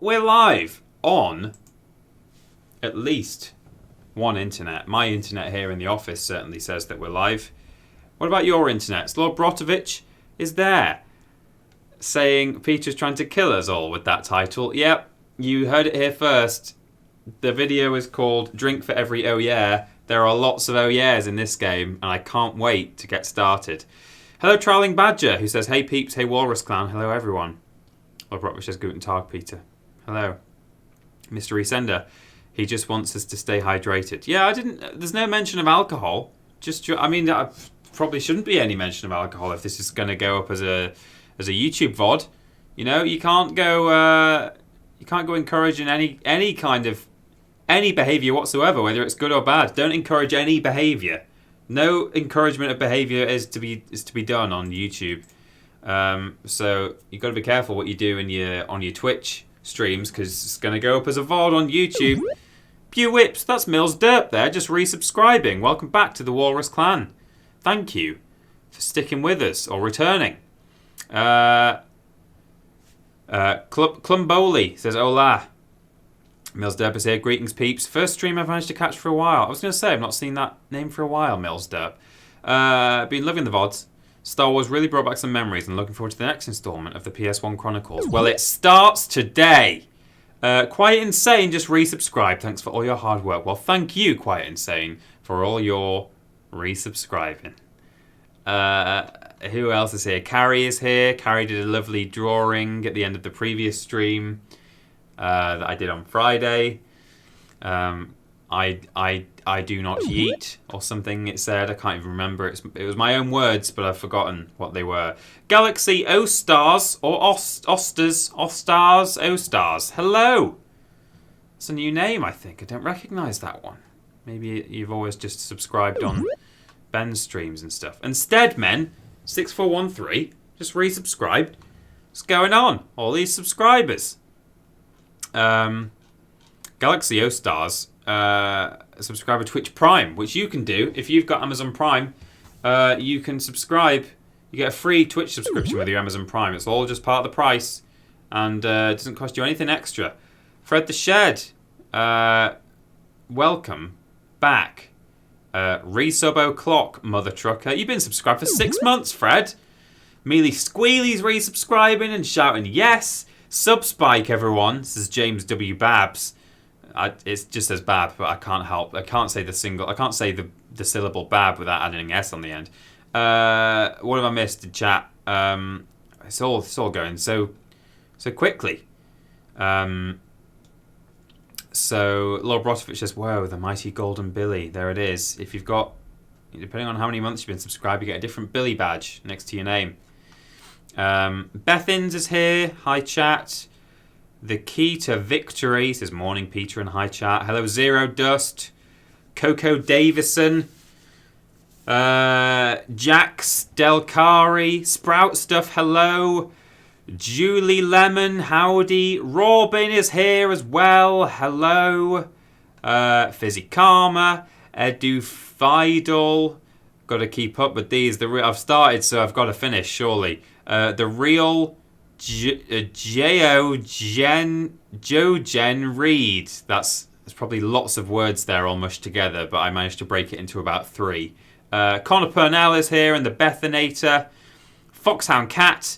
we're live on at least one internet. My internet here in the office certainly says that we're live. What about your internet? Lord Brotovich is there saying Peter's trying to kill us all with that title. Yep, you heard it here first. The video is called Drink for Every Oh Yeah. There are lots of oh yeahs in this game, and I can't wait to get started. Hello, Trolling Badger, who says, hey peeps, hey Walrus Clan, hello everyone. Lord Brotovich says, Guten Tag, Peter. Hello. Mystery Sender, he just wants us to stay hydrated. Yeah, there's no mention of alcohol. I probably shouldn't be any mention of alcohol if this is going to go up as a YouTube VOD. You know, you can't go encouraging any kind of any behaviour whatsoever, whether it's good or bad. Don't encourage any behaviour. No encouragement of behaviour is to be done on YouTube. So you've got to be careful what you do on your Twitch streams, because it's going to go up as a VOD on YouTube. Pew whips, that's Mills Derp there, just resubscribing. Welcome back to the Walrus Clan. Thank you for sticking with us or returning. Clumboli says, hola. Mills Derp is here. Greetings, peeps. First stream I've managed to catch for a while. I was going to say, I've not seen that name for a while, Mills Derp. Been loving the VODs. Star Wars really brought back some memories and looking forward to the next installment of the PS1 Chronicles. Well, it starts today. Quiet Insane just resubscribed. Thanks for all your hard work. Well, thank you, Quiet Insane, for all your resubscribing. Who else is here? Carrie is here. Carrie did a lovely drawing at the end of the previous stream that I did on Friday. I do not yeet or something it said. I can't even remember. It was my own words, but I've forgotten what they were. Galaxy O-Stars or Ostars. O-Stars. Hello. It's a new name, I think. I don't recognise that one. Maybe you've always just subscribed on Ben's streams and stuff. And Steadmen 6413 just resubscribed. What's going on? All these subscribers. Galaxy O-Stars subscribe to Twitch Prime, which you can do if you've got Amazon Prime. You can subscribe. You get a free Twitch subscription with your Amazon Prime. It's all just part of the price, and it doesn't cost you anything extra. Fred the Shed, welcome back. Resub O'Clock, Mother Trucker. You've been subscribed for 6 months, Fred. Mealy Squealy's resubscribing and shouting yes. Subspike, everyone. This is James W. Babs. It just says Bab, but I can't help. I can't say the syllable Bab without adding an S on the end. What have I missed in chat? It's all going so quickly. So Lord Brotovich says, "Whoa, the mighty golden Billy." There it is. If you've got, depending on how many months you've been subscribed, you get a different Billy badge next to your name. Bethins is here. Hi chat. The key to victory says morning Peter and hi chat. Hello Zero Dust. Coco Davison. Jax Delcari. Sprout Stuff. Hello. Julie Lemon. Howdy. Robin is here as well. Hello. Fizzy Karma. Edu Fidel. Got to keep up with these. I've started, so I've got to finish surely. The real Joe Jen Reed. There's probably lots of words there all mushed together, but I managed to break it into about 3. Connor Purnell is here, and the Bethanator. Foxhound Cat.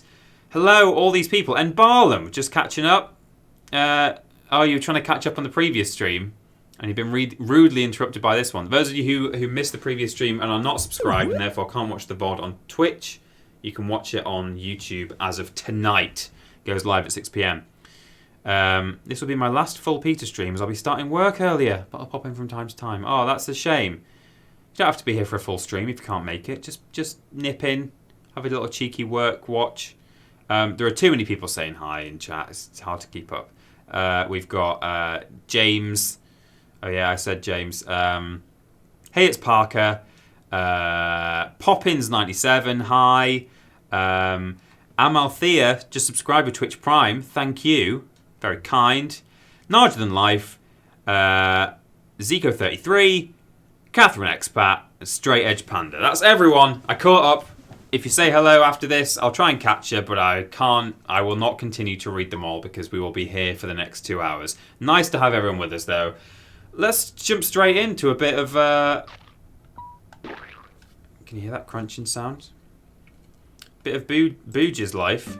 Hello, all these people. And Barlam, just catching up. You were trying to catch up on the previous stream, and you've been rudely interrupted by this one. Those of you who missed the previous stream and are not subscribed and therefore can't watch the VOD on Twitch, you can watch it on YouTube as of tonight. It goes live at 6 p.m. This will be my last full Peter stream, as I'll be starting work earlier, but I'll pop in from time to time. Oh, that's a shame. You don't have to be here for a full stream if you can't make it. Just nip in, have a little cheeky work watch. There are too many people saying hi in chat. It's hard to keep up. We've got James. Oh yeah, I said James. Hey, it's Parker. Poppins97, hi. Amalthea just subscribed with Twitch Prime. Thank you. Very kind. Larger Than Life. Zico33. Catherine Expat. Straight Edge Panda. That's everyone. I caught up. If you say hello after this, I'll try and catch you, but I will not continue to read them all because we will be here for the next 2 hours. Nice to have everyone with us, though. Let's jump straight into a bit of... Can you hear that crunching sound? Bit of Booge's life.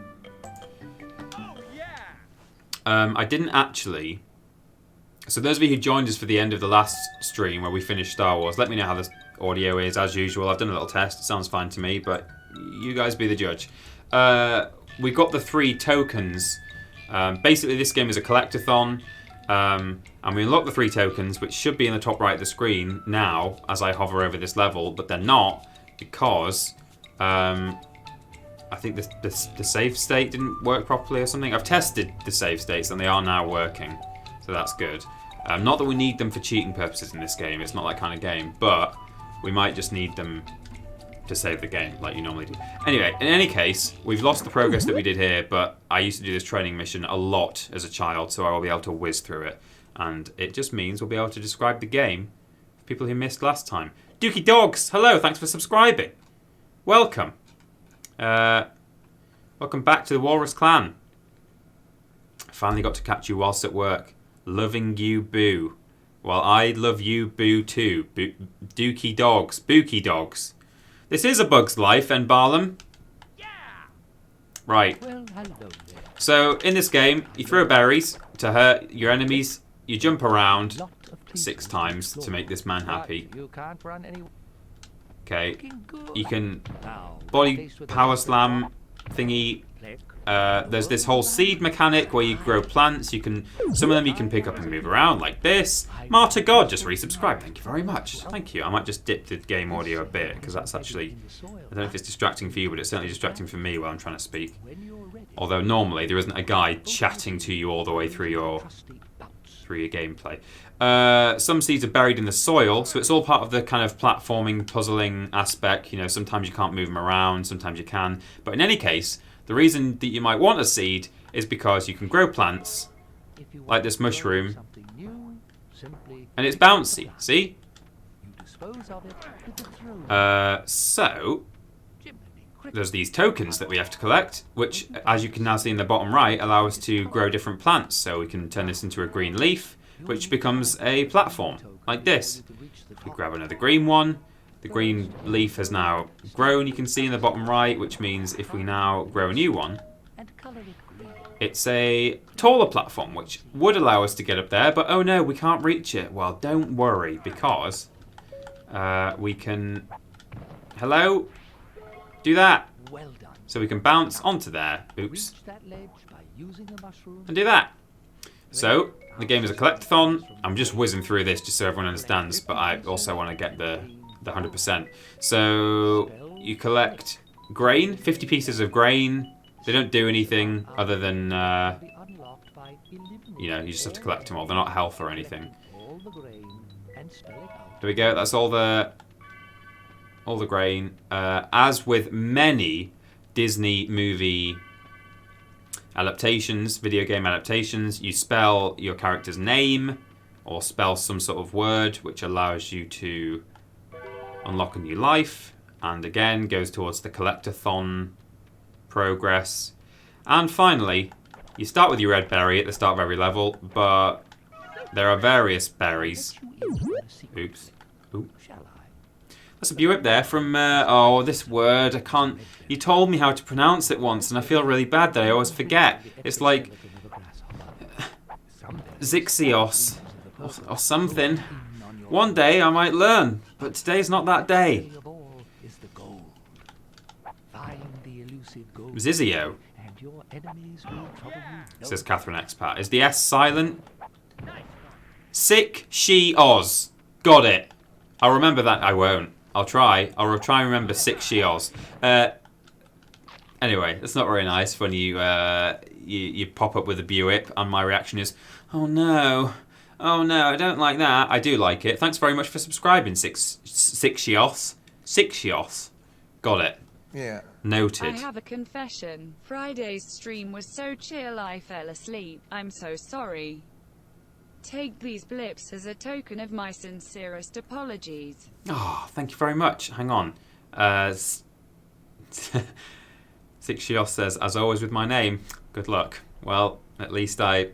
I didn't actually... So those of you who joined us for the end of the last stream where we finished Star Wars, let me know how the audio is. As usual, I've done a little test. It sounds fine to me, but you guys be the judge. We got the 3 tokens. Basically, this game is a collectathon. And we unlock the 3 tokens, which should be in the top right of the screen now as I hover over this level, but they're not because I think the save state didn't work properly or something. I've tested the save states and they are now working, so that's good. Not that we need them for cheating purposes in this game, it's not that kind of game, but we might just need them to save the game like you normally do. Anyway, in any case, we've lost the progress that we did here, but I used to do this training mission a lot as a child, so I will be able to whiz through it. And it just means we'll be able to describe the game for people who missed last time. Dookie Dogs, hello, thanks for subscribing. Welcome. Welcome back to the Walrus Clan. I finally got to catch you whilst at work. Loving you, Boo. Well, I love you, Boo, too. Dookie Dogs. Bookie Dogs. This is A Bug's Life, and Barlam. Yeah. Right. Well, hello there. So, in this game, you throw berries to hurt your enemies. You jump around 6 times to make this man happy. Okay. You can body power slam thingy. There's this whole seed mechanic where you grow plants. Some of them you can pick up and move around like this. Martyr God just resubscribed. Thank you very much. Thank you. I might just dip the game audio a bit because that's actually, I don't know if it's distracting for you, but it's certainly distracting for me while I'm trying to speak. Although normally there isn't a guy chatting to you all the way through your gameplay. Some seeds are buried in the soil, so it's all part of the kind of platforming, puzzling aspect. You know, sometimes you can't move them around, sometimes you can. But in any case, the reason that you might want a seed is because you can grow plants, like this mushroom, and it's bouncy, see? So, there's these tokens that we have to collect, which, as you can now see in the bottom right, allow us to grow different plants. So we can turn this into a green leaf, which becomes a platform, like this. We grab another green one. The green leaf has now grown, you can see in the bottom right, which means if we now grow a new one, it's a taller platform, which would allow us to get up there, but oh no, we can't reach it. Well, don't worry, because we can... Hello? Do that. So we can bounce onto there. Oops. And do that. So, the game is a collectathon. I'm just whizzing through this just so everyone understands, but I also want to get the 100%. So you collect grain, 50 pieces of grain. They don't do anything other than, you know, you just have to collect them all. They're not health or anything. There we go. That's all the grain. As with many Disney movie adaptations, video game adaptations, you spell your character's name or spell some sort of word which allows you to unlock a new life, and again goes towards the collectathon progress. And finally, you start with your red berry at the start of every level, but there are various berries. Oops. Ooh. That's a Buick there from, oh, this word, I can't... You told me how to pronounce it once, and I feel really bad that I always forget. It's like... Zixios, or something. One day I might learn, but today's not that day. Zizio, says Catherine Expat. Is the S silent? Sick she Oz. Got it. I'll remember that. I won't. I'll try. I'll try and remember Sick she Oz. Anyway, it's not very nice when you pop up with a Buick and my reaction is, oh no. Oh no, I don't like that. I do like it. Thanks very much for subscribing, Sixios. Sixios. Got it. Yeah. Noted. I have a confession. Friday's stream was so chill I fell asleep. I'm so sorry. Take these blips as a token of my sincerest apologies. Oh, thank you very much. Hang on. Six Shios says, as always with my name, good luck. Well, at least at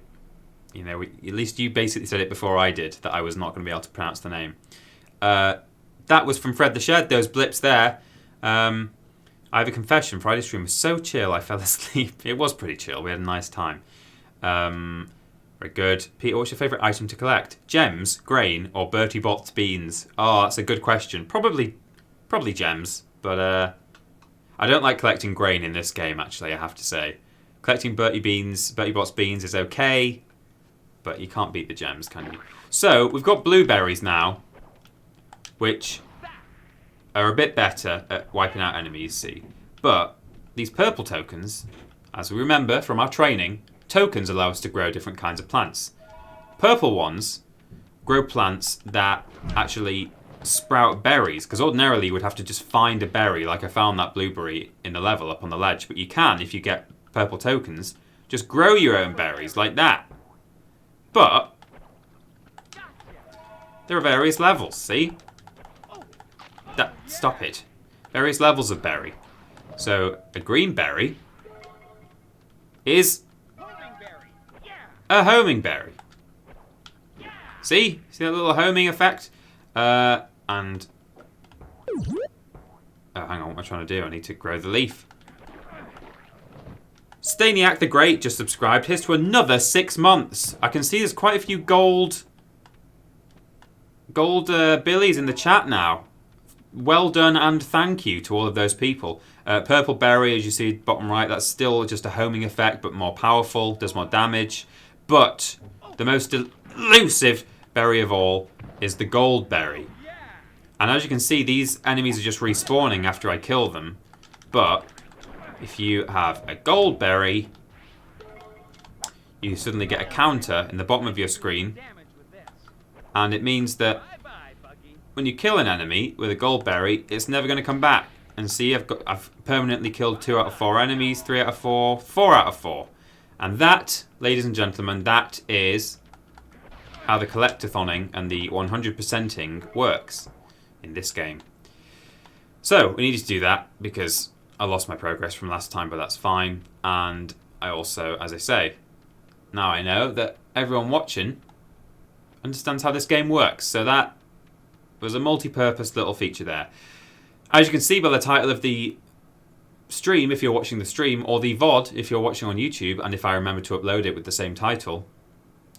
least you basically said it before I did, that I was not going to be able to pronounce the name. That was from Fred the Shed, those blips there. I have a confession, Friday's stream was so chill I fell asleep. It was pretty chill, we had a nice time. Very good. Peter, what's your favourite item to collect? Gems, grain, or Bertie Bott's beans? Oh, that's a good question. Probably gems, but I don't like collecting grain in this game, actually, I have to say. Collecting Bertie Bott's beans is okay, but you can't beat the gems, can you? So, we've got blueberries now, which are a bit better at wiping out enemies, see. But these purple tokens, as we remember from our training, tokens allow us to grow different kinds of plants. Purple ones grow plants that actually sprout berries, because ordinarily you would have to just find a berry, like I found that blueberry in the level up on the ledge, but you can, if you get purple tokens, just grow your own berries like that. But there are various levels, see? Stop it. Various levels of berry. So a green berry is a homing berry. See that little homing effect? Hang on, what am I trying to do? I need to grow the leaf. Staniac the Great just subscribed. Here's to another 6 months. I can see there's quite a few gold billies in the chat now. Well done and thank you to all of those people. Purple berry, as you see bottom right, that's still just a homing effect, but more powerful, does more damage. But the most elusive berry of all is the gold berry. And as you can see, these enemies are just respawning after I kill them. But if you have a gold berry, you suddenly get a counter in the bottom of your screen. And it means that when you kill an enemy with a gold berry, it's never going to come back. And see, I've permanently killed 2 out of 4 enemies, 3 out of 4, 4 out of 4. And that, ladies and gentlemen, that is how the collectathoning and the 100%ing works in this game. So, we needed to do that because I lost my progress from last time, but that's fine. And I also, as I say, now I know that everyone watching understands how this game works. So that was a multi-purpose little feature there. As you can see by the title of the stream, if you're watching the stream, or the VOD, if you're watching on YouTube, and if I remember to upload it with the same title,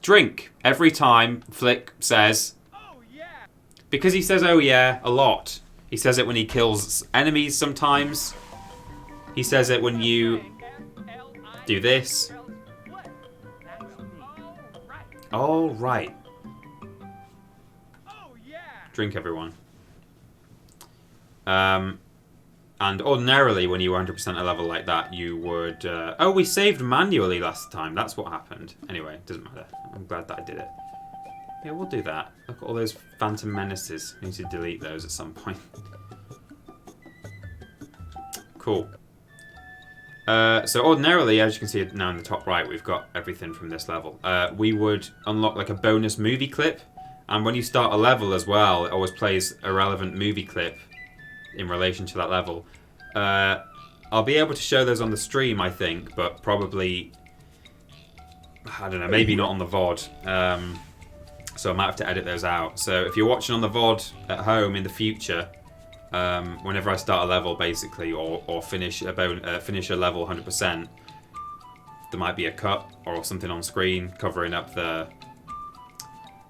drink every time Flik says, "Oh yeah," because he says "oh yeah" a lot. He says it when he kills enemies sometimes. He says it when you do this. All right. Drink, everyone. And ordinarily, when you were 100% a level like that, you would... oh, we saved manually last time. That's what happened. Anyway, doesn't matter. I'm glad that I did it. Yeah, we'll do that. Look at all those Phantom Menaces. I need to delete those at some point. Cool. So ordinarily, as you can see now in the top right, we've got everything from this level. We would unlock like a bonus movie clip. And when you start a level as well, it always plays a relevant movie clip in relation to that level. I'll be able to show those on the stream, I think, but probably, I don't know, maybe not on the VOD. So I might have to edit those out. So if you're watching on the VOD at home in the future, whenever I start a level, basically, or finish a level 100%, there might be a cut or something on screen covering up the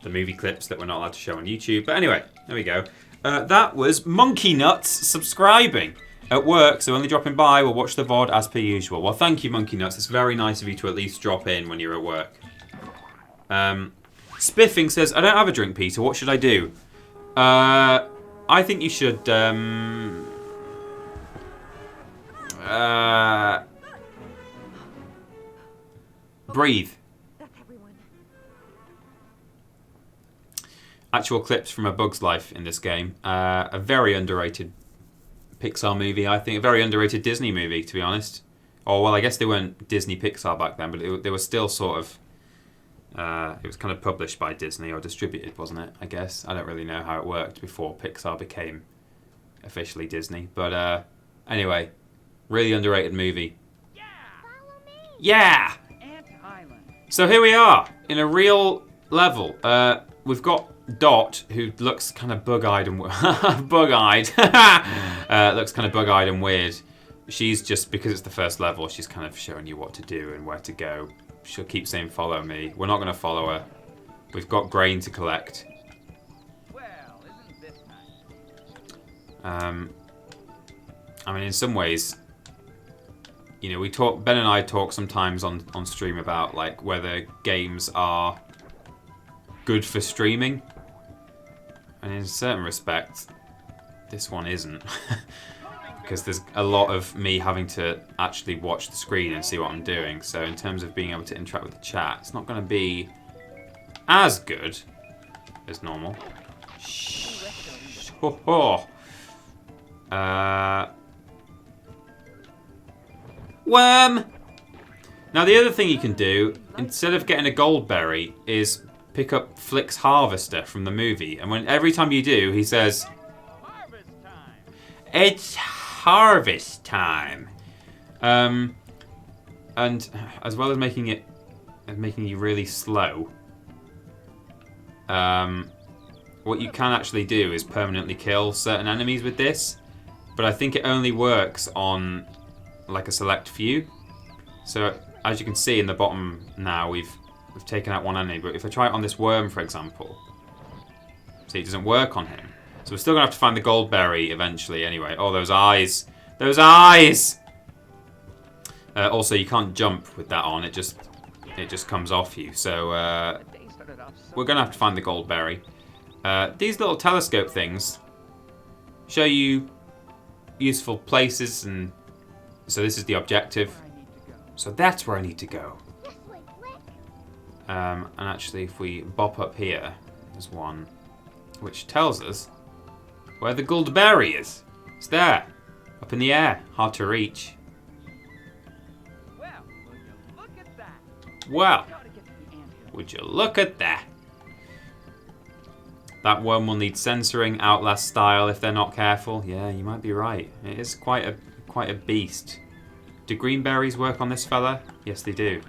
movie clips that we're not allowed to show on YouTube. But anyway, there we go. That was Monkey Nuts subscribing at work, so only dropping by. We'll watch the VOD as per usual. Well, thank you, Monkey Nuts. It's very nice of you to at least drop in when you're at work. Spiffing says, I don't have a drink, Peter. What should I do? I think you should... breathe. Actual clips from A Bug's Life in this game. A very underrated Pixar movie, I think. A very underrated Disney movie, to be honest. Or, well, I guess they weren't Disney Pixar back then, but they were still sort of... it was kind of published by Disney, or distributed, wasn't it? I guess. I don't really know how it worked before Pixar became officially Disney. But anyway, Really underrated movie. Yeah! So here we are, in a real level. We've got Dot, who looks kind of bug-eyed and bug-eyed. Looks kind of bug-eyed and weird. She's just, because it's the first level, she's kind of showing you what to do and where to go. She'll keep saying, follow me. We're not going to follow her. We've got grain to collect. Well, isn't this nice? I mean, in some ways, you know, Ben and I talk sometimes on stream about, like, whether games are good for streaming. And in a certain respect, this one isn't. Because there's a lot of me having to actually watch the screen and see what I'm doing. So in terms of being able to interact with the chat, it's not going to be as good as normal. Shh. Ho ho. Worm! Now the other thing you can do, instead of getting a gold berry, is pick up Flik's harvester from the movie. And every time you do, he says, Harvest time. it's harvest time. And as well as making you really slow, what you can actually do is permanently kill certain enemies with this. But I think it only works on like a select few. So as you can see in the bottom now, we've taken out one enemy. But if I try it on this worm, for example, see, it doesn't work on him. So we're still going to have to find the gold berry eventually anyway. Oh, those eyes. Those eyes! Also, you can't jump with that on. It just comes off you. So we're going to have to find the gold berry. These little telescope things show you useful places. And so this is the objective. So that's where I need to go. And actually, if we bop up here, there's one which tells us where the gold berry is. It's there, up in the air, hard to reach. Well, will you look at that? Well, Gotta get to the anthill. would you look at that? That one will need censoring, Outlast style, if they're not careful. Yeah, you might be right. It is quite a beast. Do green berries work on this fella? Yes, they do.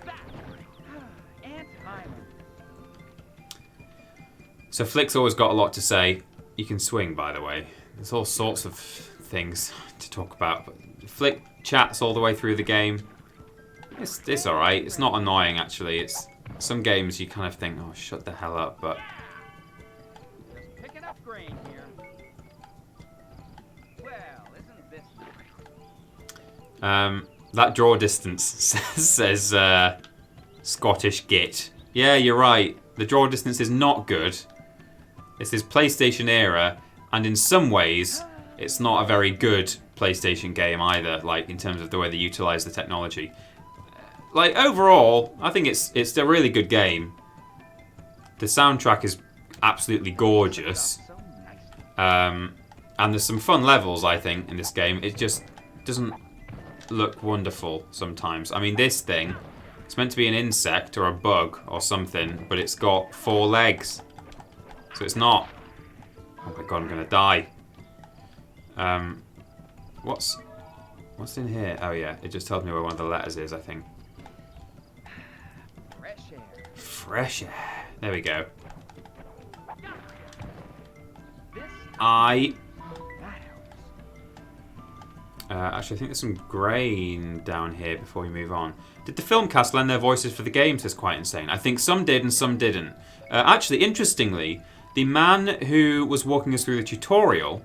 Ant Island. So Flik's always got a lot to say. You can swing, by the way. There's all sorts of things to talk about. But Flik chats all the way through the game. It's alright. It's not annoying, actually. It's some games you kind of think, oh, shut the hell up. But Just picking up grain here. Well, isn't this nice? that draw distance says Scottish git. Yeah, you're right. The draw distance is not good. This is PlayStation era, and in some ways, it's not a very good PlayStation game either, like in terms of the way they utilize the technology. Like overall, I think it's a really good game. The soundtrack is absolutely gorgeous. So nice. And there's some fun levels, I think, in this game. It just doesn't look wonderful sometimes. I mean, this thing, it's meant to be an insect or a bug or something, but it's got 4 legs. So it's not... Oh my god, I'm going to die. What's in here? Oh yeah, it just tells me where one of the letters is, I think. Fresh air. Fresh air. There we go. This I... that helps. Actually, I think there's some grain down here before we move on. Did the film cast lend their voices for the games? That's quite insane. I think some did and some didn't. Actually, interestingly, the man who was walking us through the tutorial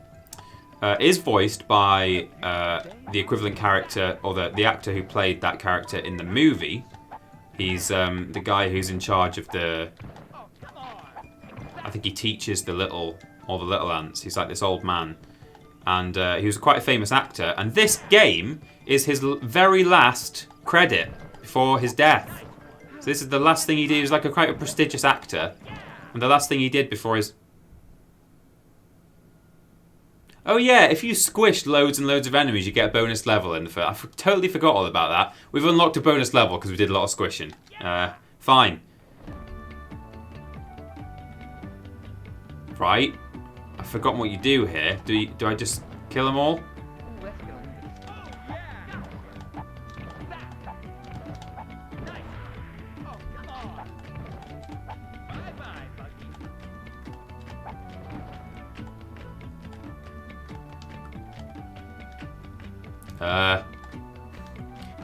is voiced by the equivalent character, or the actor who played that character in the movie. He's the guy who's in charge of the... Oh, come on. I think he teaches all the little ants. He's like this old man. And he was quite a famous actor. And this game is his very last credit before his death. So this is the last thing he did. He was like quite a prestigious actor. And the last thing he did before his... Oh yeah, if you squished loads and loads of enemies, you get a bonus level in the first... I totally forgot all about that. We've unlocked a bonus level because we did a lot of squishing. Fine. Right. I've forgotten what you do here. Do I just kill them all? Let's go.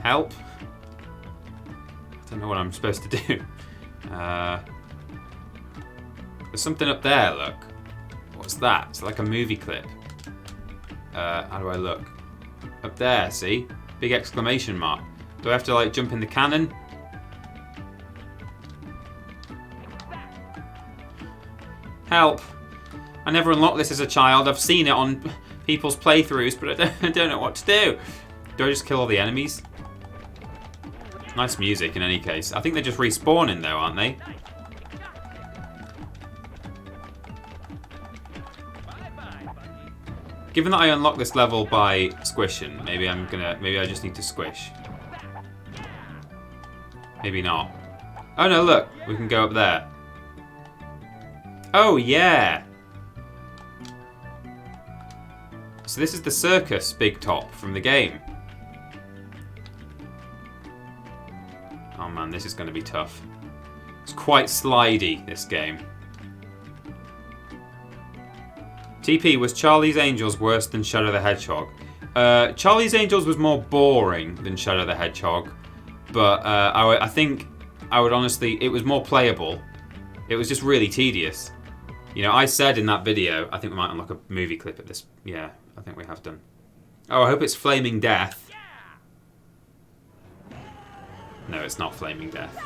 Help? I don't know what I'm supposed to do. There's something up there, look. What's that? It's like a movie clip. How do I look? Up there, see? Big exclamation mark. Do I have to like jump in the cannon? Help! I never unlocked this as a child. I've seen it on people's playthroughs, but I don't know what to do. Do I just kill all the enemies? Nice music in any case. I think they're just respawning though, aren't they? Given that I unlocked this level by squishing, maybe I just need to squish. Maybe not. Oh no, look, we can go up there. Oh yeah! So this is the circus big top from the game. Oh man, this is going to be tough. It's quite slidey, this game. TP, was Charlie's Angels worse than Shadow the Hedgehog? Charlie's Angels was more boring than Shadow the Hedgehog, but I think I would honestly, it was more playable. It was just really tedious. You know, I said in that video, I think we might unlock a movie clip at this. Yeah, I think we have done. Oh, I hope it's Flaming Death. No, it's not Flaming Death.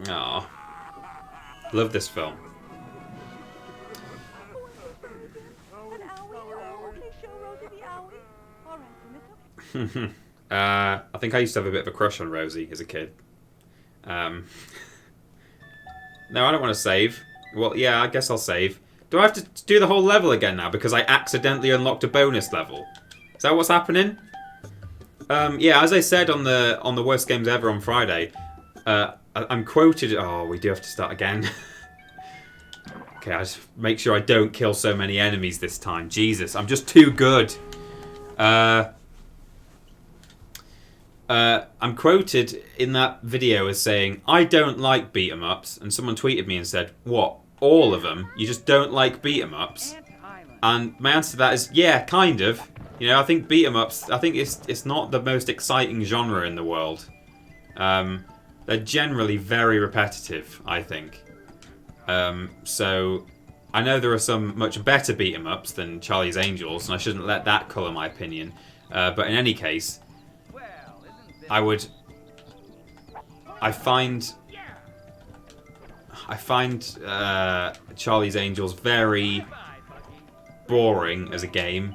Aw. Love this film. I think I used to have a bit of a crush on Rosie as a kid. No, I don't want to save. Well, yeah, I guess I'll save. Do I have to do the whole level again now because I accidentally unlocked a bonus level? Is that what's happening? Yeah, as I said on the Worst Games Ever on Friday, I'm quoted... Oh, we do have to start again. Okay, I just make sure I don't kill so many enemies this time. Jesus, I'm just too good. I'm quoted in that video as saying, I don't like beat-em-ups, and someone tweeted me and said, what, all of them? You just don't like beat-em-ups? And my answer to that is, yeah, kind of. You know, I think beat-em-ups, I think it's not the most exciting genre in the world. They're generally very repetitive, I think. So, I know there are some much better beat-em-ups than Charlie's Angels, and I shouldn't let that colour my opinion. But in any case, I find Charlie's Angels very boring as a game,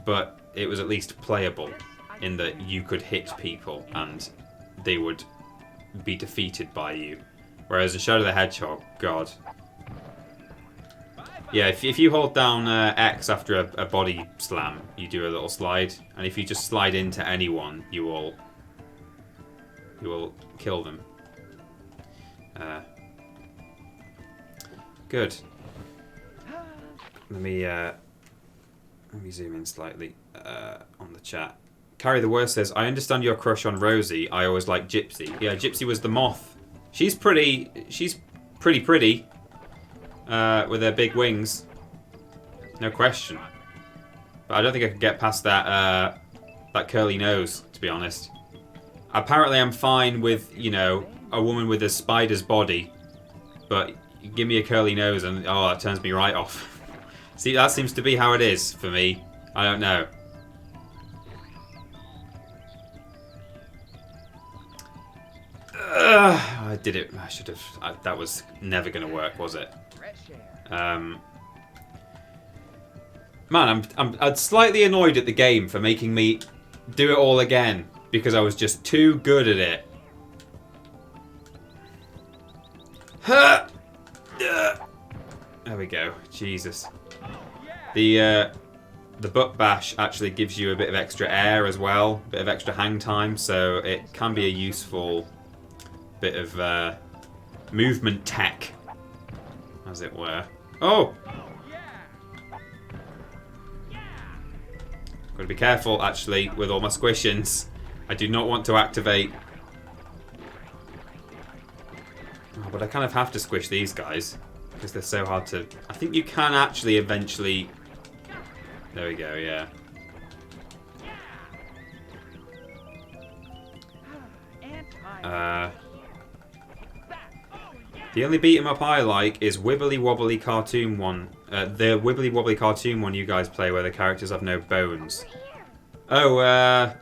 but it was at least playable in that you could hit people and they would be defeated by you. Whereas in Shadow the Hedgehog, God. Yeah, if you hold down X after a body slam, you do a little slide, and if you just slide into anyone, you will kill them. Good. Let me zoom in slightly on the chat. Carrie the Worst says, I understand your crush on Rosie. I always liked Gypsy. Yeah, Gypsy was the moth. She's pretty pretty. With her big wings. No question. But I don't think I could get past that that curly nose, to be honest. Apparently I'm fine with, you know, a woman with a spider's body. But you give me a curly nose and, oh, that turns me right off. See, that seems to be how it is for me. I don't know. I did it. I should have. That was never going to work, was it? Man, I'm slightly annoyed at the game for making me do it all again because I was just too good at it. There we go. Jesus. The butt bash actually gives you a bit of extra air as well, a bit of extra hang time, so it can be a useful bit of movement tech, as it were. Oh! Gotta be careful, actually, with all my squishins. I do not want to activate they kind of have to squish these guys because they're so hard to... I think you can actually eventually... There we go, yeah. The only beat 'em up I like is Wibbly Wobbly Cartoon one. The Wibbly Wobbly Cartoon one you guys play where the characters have no bones. Oh,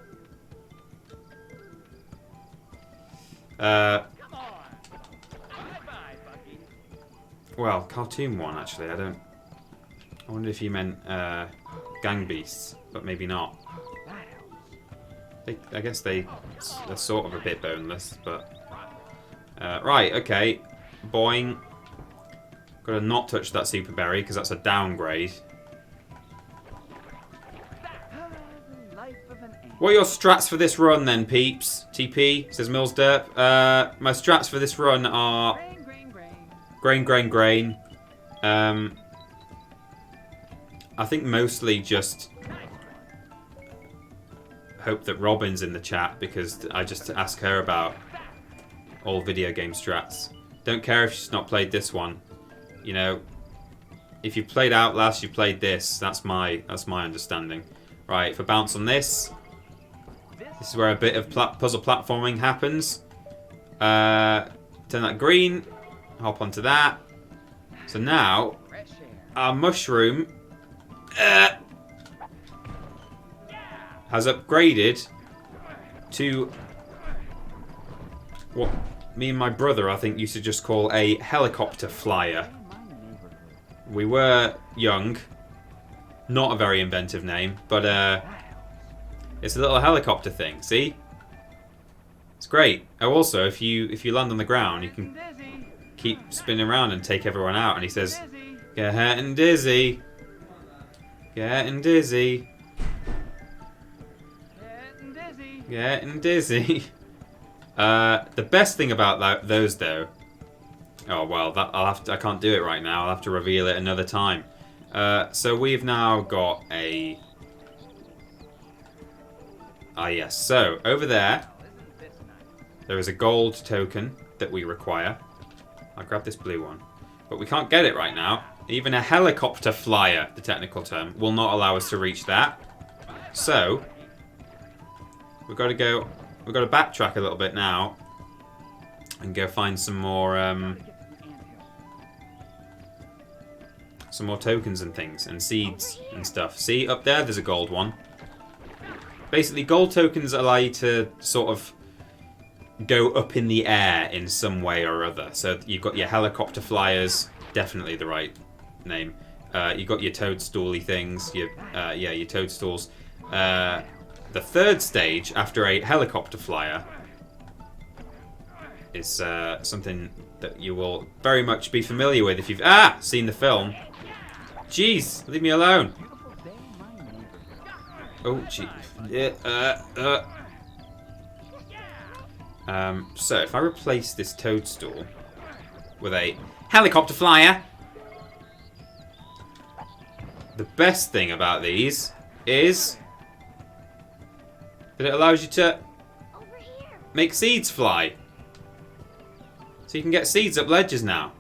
well, cartoon one actually. I wonder if you meant Gang Beasts, but maybe not. I guess they're sort of a bit boneless, but right, okay, boing. Got to not touch that super berry because that's a downgrade. What are your strats for this run then, peeps? TP, says Mills Derp. My strats for this run are... Grain. I think mostly just hope that Robin's in the chat because I just ask her about all video game strats. Don't care if she's not played this one. You know, if you played Outlast, you played this. That's my understanding. Right, if I bounce on this... This is where a bit of puzzle platforming happens. Turn that green. Hop onto that. So now, our mushroom has upgraded to what me and my brother, I think, used to just call a helicopter flyer. We were young. Not a very inventive name, but it's a little helicopter thing, see? It's great. Oh, also, if you land on the ground, you can keep spinning around and take everyone out. And he says, getting dizzy. Getting dizzy. Getting dizzy. The best thing about those, though... Oh, well, I can't do it right now. I'll have to reveal it another time. So we've now got a... Ah, yes. So, over there is a gold token that we require. I'll grab this blue one. But we can't get it right now. Even a helicopter flyer, the technical term, will not allow us to reach that. So, we've got to backtrack a little bit now and go find some more tokens and things and seeds and stuff. See, up there's a gold one. Basically, gold tokens allow you to sort of go up in the air in some way or other. So you've got your helicopter flyers, definitely the right name. You've got your toadstool-y things, your toadstools. The third stage after a helicopter flyer is something that you will very much be familiar with if you've seen the film. Jeez, leave me alone. Oh, gee. So if I replace this toadstool with a helicopter flyer, the best thing about these is that it allows you to make seeds fly. So you can get seeds up ledges now,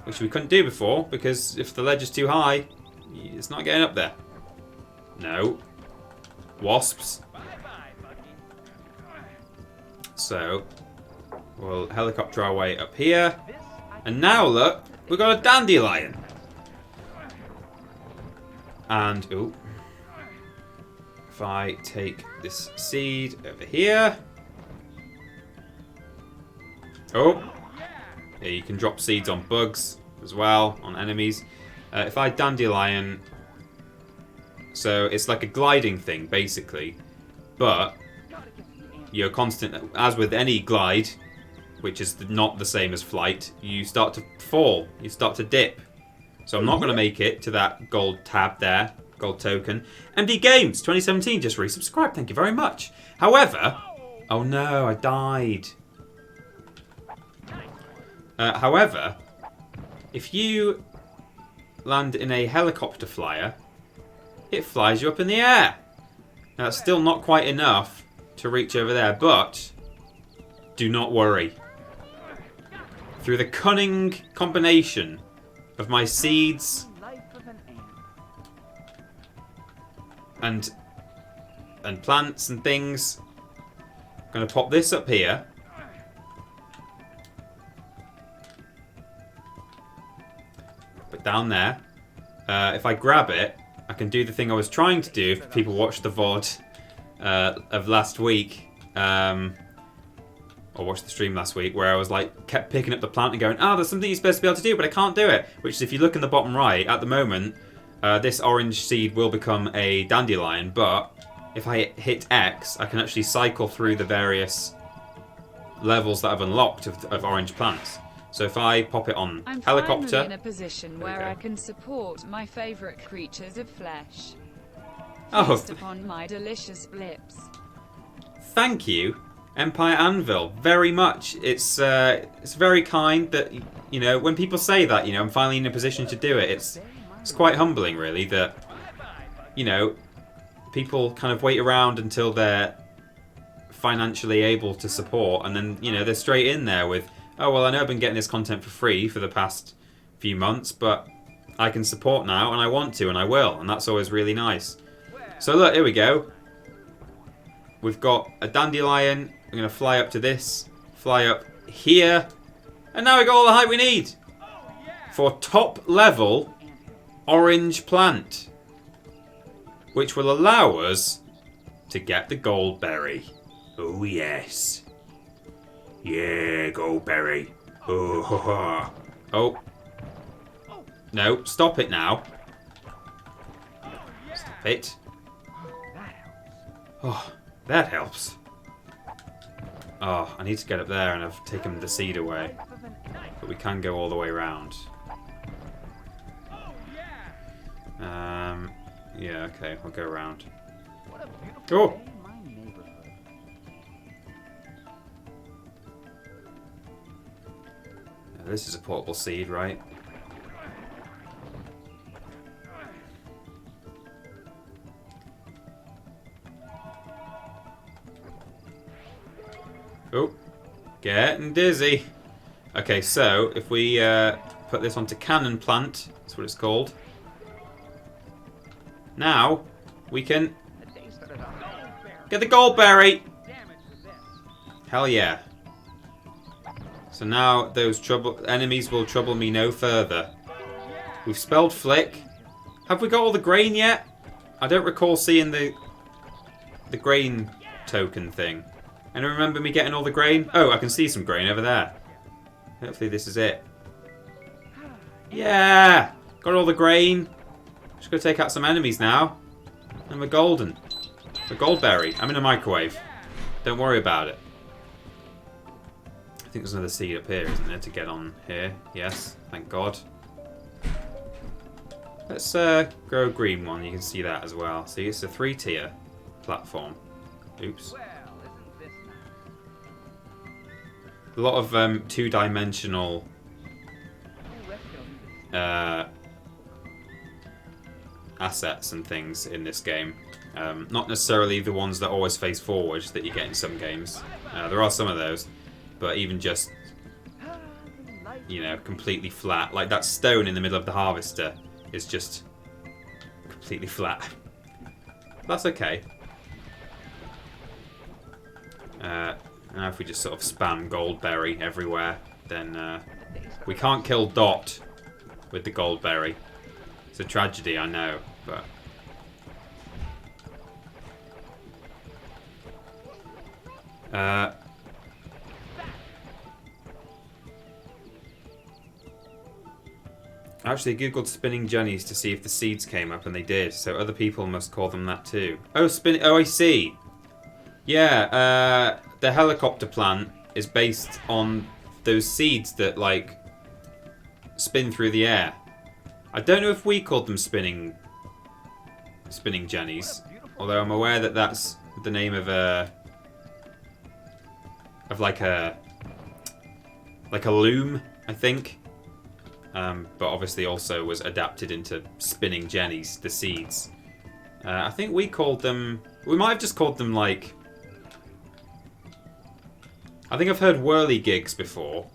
which we couldn't do before because if the ledge is too high, it's not getting up there. No. Wasps. So, we'll helicopter our way up here. And now look, we've got a dandelion. And, ooh. If I take this seed over here. Oh. Yeah, you can drop seeds on bugs as well, on enemies. If I dandelion... So, it's like a gliding thing, basically. But... you're constant, as with any glide, which is not the same as flight, you start to fall, you start to dip. So I'm not going to make it to that gold tab there, gold token. MD Games 2017 just resubscribed, thank you very much. However, oh no, I died. However, if you land in a helicopter flyer, it flies you up in the air. Now that's still not quite enough to reach over there, but do not worry. through the cunning combination of my seeds Life of an ant. and plants and things. I'm going to pop this up here. Put down there. If I grab it, I can do the thing I was trying to do if people watched the VOD of last week. Or watched the stream last week, where I was like, kept picking up the plant and going, there's something you're supposed to be able to do, but I can't do it. Which is, if you look in the bottom right, at the moment, this orange seed will become a dandelion, but if I hit X, I can actually cycle through the various levels that I've unlocked of orange plants. So if I pop it on I'm helicopter... finally in a position where I can support my favourite creatures of flesh. Feast upon my delicious blips. Thank you, Empire Anvil, very much. It's very kind that, you know, when people say that, you know, I'm finally in a position to do it, it's quite humbling, really, that, you know, people kind of wait around until they're financially able to support, and then, you know, they're straight in there with, oh, well, I know I've been getting this content for free for the past few months, but I can support now, and I want to, and I will, and that's always really nice. So look, here we go. We've got a dandelion. I'm going to fly up to this, fly up here, and now we got all the height we need for top level orange plant, which will allow us to get the gold berry. Oh yes. Yeah, gold berry. Oh, ha, ha. Oh. No, stop it now. Stop it. Oh, that helps. Oh, I need to get up there, and I've taken the seed away. But we can go all the way around. Yeah, okay, I'll go around. Oh! This is a portable seed, right? Oh, getting dizzy. Okay, so if we put this onto cannon plant, that's what it's called. Now we can get the gold berry. Hell yeah! So now those enemies will trouble me no further. We've spelled Flik. Have we got all the grain yet? I don't recall seeing the grain token thing. And remember me getting all the grain? Oh, I can see some grain over there. Hopefully this is it. Yeah! Got all the grain. Just gotta take out some enemies now. And we're golden. The goldberry. I'm in a microwave. Don't worry about it. I think there's another seed up here, isn't there, to get on here? Yes, thank God. Let's grow a green one. You can see that as well. See, it's a 3-tier platform. Oops. A lot of two-dimensional assets and things in this game. Not necessarily the ones that always face forward that you get in some games. There are some of those, but even just, you know, completely flat. Like that stone in the middle of the harvester is just completely flat. That's okay. Now if we just sort of spam goldberry everywhere, then we can't kill Dot with the goldberry. It's a tragedy, I know, but... Actually, I googled spinning jennies to see if the seeds came up, and they did, so other people must call them that too. Oh, oh, I see. Yeah, the helicopter plant is based on those seeds that, like, spin through the air. I don't know if we called them spinning jennies, although I'm aware that that's the name of like a loom, I think. But obviously also was adapted into spinning jennies, the seeds. I think we called them... We might have just called them, like... I think I've heard whirly gigs before.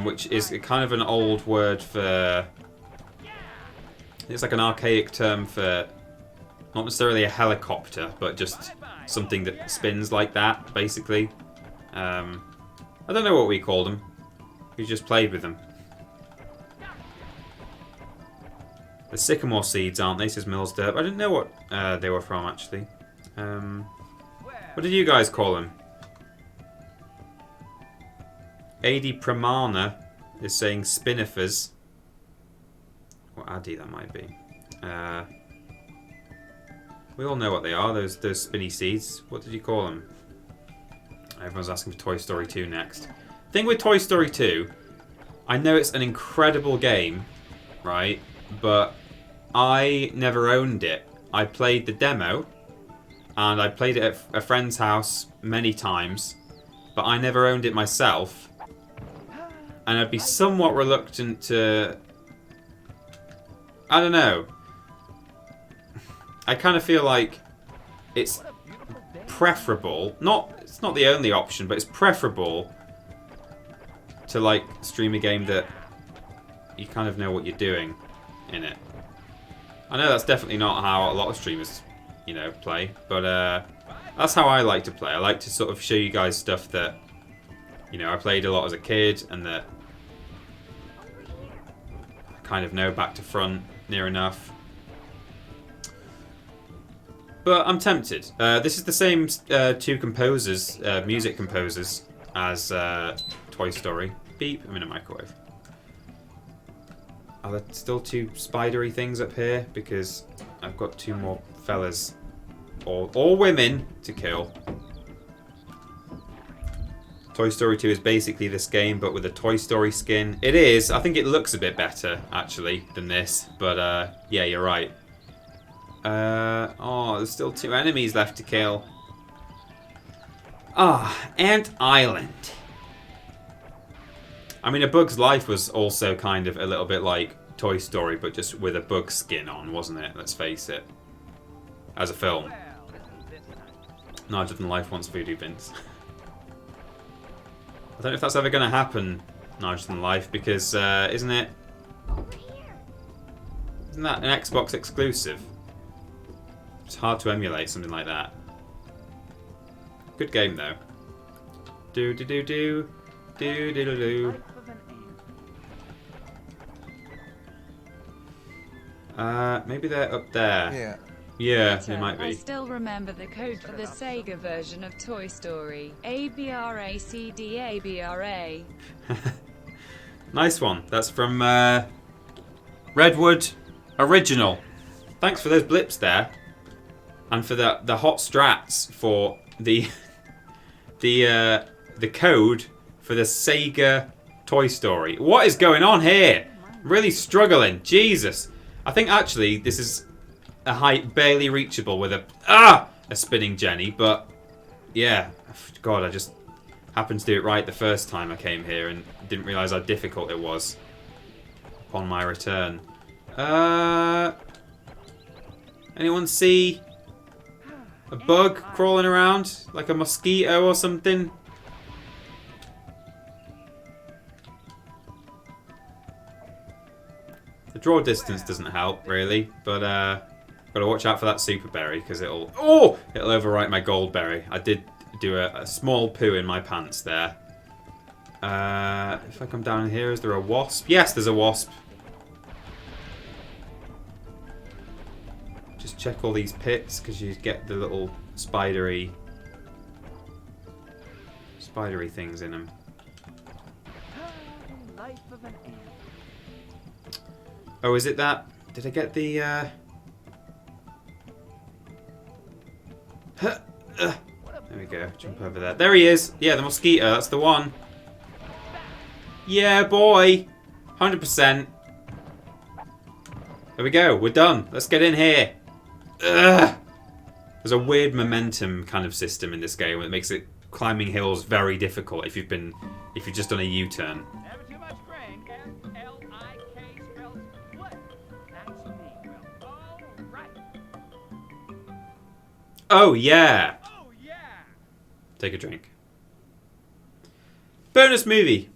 which is kind of an old word for... It's like an archaic term for not necessarily a helicopter, but just something that spins like that, basically. I don't know what we called them. We just played with them. The sycamore seeds, aren't they? Says Millsderp. I didn't know what they were from, actually. What did you guys call them? AD Pramana is saying spinifers. What Addy that might be. We all know what they are, those spinny seeds. What did you call them? Everyone's asking for Toy Story 2 next. Thing with Toy Story 2, I know it's an incredible game, right? But I never owned it. I played the demo, and I played it at a friend's house many times, but I never owned it myself. And I'd be somewhat reluctant to... I don't know. I kind of feel like it's preferable. It's not the only option, but it's preferable to like stream a game that you kind of know what you're doing in it. I know that's definitely not how a lot of streamers, you know, play, but that's how I like to play. I like to sort of show you guys stuff that, you know, I played a lot as a kid and that I kind of know back to front near enough. But I'm tempted. This is the same two composers, music composers, as Toy Story. Beep, I'm in a microwave. Are there still two spidery things up here? Because I've got two more fellas, or women, to kill. Toy Story 2 is basically this game, but with a Toy Story skin. It is. I think it looks a bit better, actually, than this. But, yeah, you're right. Oh, there's still two enemies left to kill. Ant Island. I mean, A Bug's Life was also kind of a little bit like Toy Story, but just with a bug skin on, wasn't it? Let's face it. As a film. Larger Than Life wants voodoo bins. I don't know if that's ever going to happen, Larger Than Life, because isn't that an Xbox exclusive? It's hard to emulate something like that. Good game though. Do do do do do do do do. Maybe they're up there. Yeah, they might I be. still remember the code for the Sega version of Toy Story. ABRACDABRA. Nice one. That's from Redwood Original. Thanks for those blips there. And for the hot strats for the code for the Sega Toy Story. What is going on here? Really struggling. Jesus. I think actually this is a height barely reachable with a spinning Jenny, but yeah. God, I just happened to do it right the first time I came here and didn't realise how difficult it was upon my return. Anyone see a bug crawling around? Like a mosquito or something? The draw distance doesn't help, really, but gotta watch out for that super berry, because it'll overwrite my gold berry. I did do a small poo in my pants there. If I come down here, is there a wasp? Yes, there's a wasp. Just check all these pits, because you get the little spidery things in them. Oh, is it that? Did I get the there we go, jump over there. There he is! Yeah, the mosquito, that's the one. Yeah, boy! 100%. There we go, we're done. Let's get in here. Ugh. There's a weird momentum kind of system in this game that makes it climbing hills very difficult if you've just done a U-turn. Never too much grain. F-L-I-K spells Flik. That's me. Well, all right. Oh yeah! Oh, yeah! Take a drink. Bonus movie.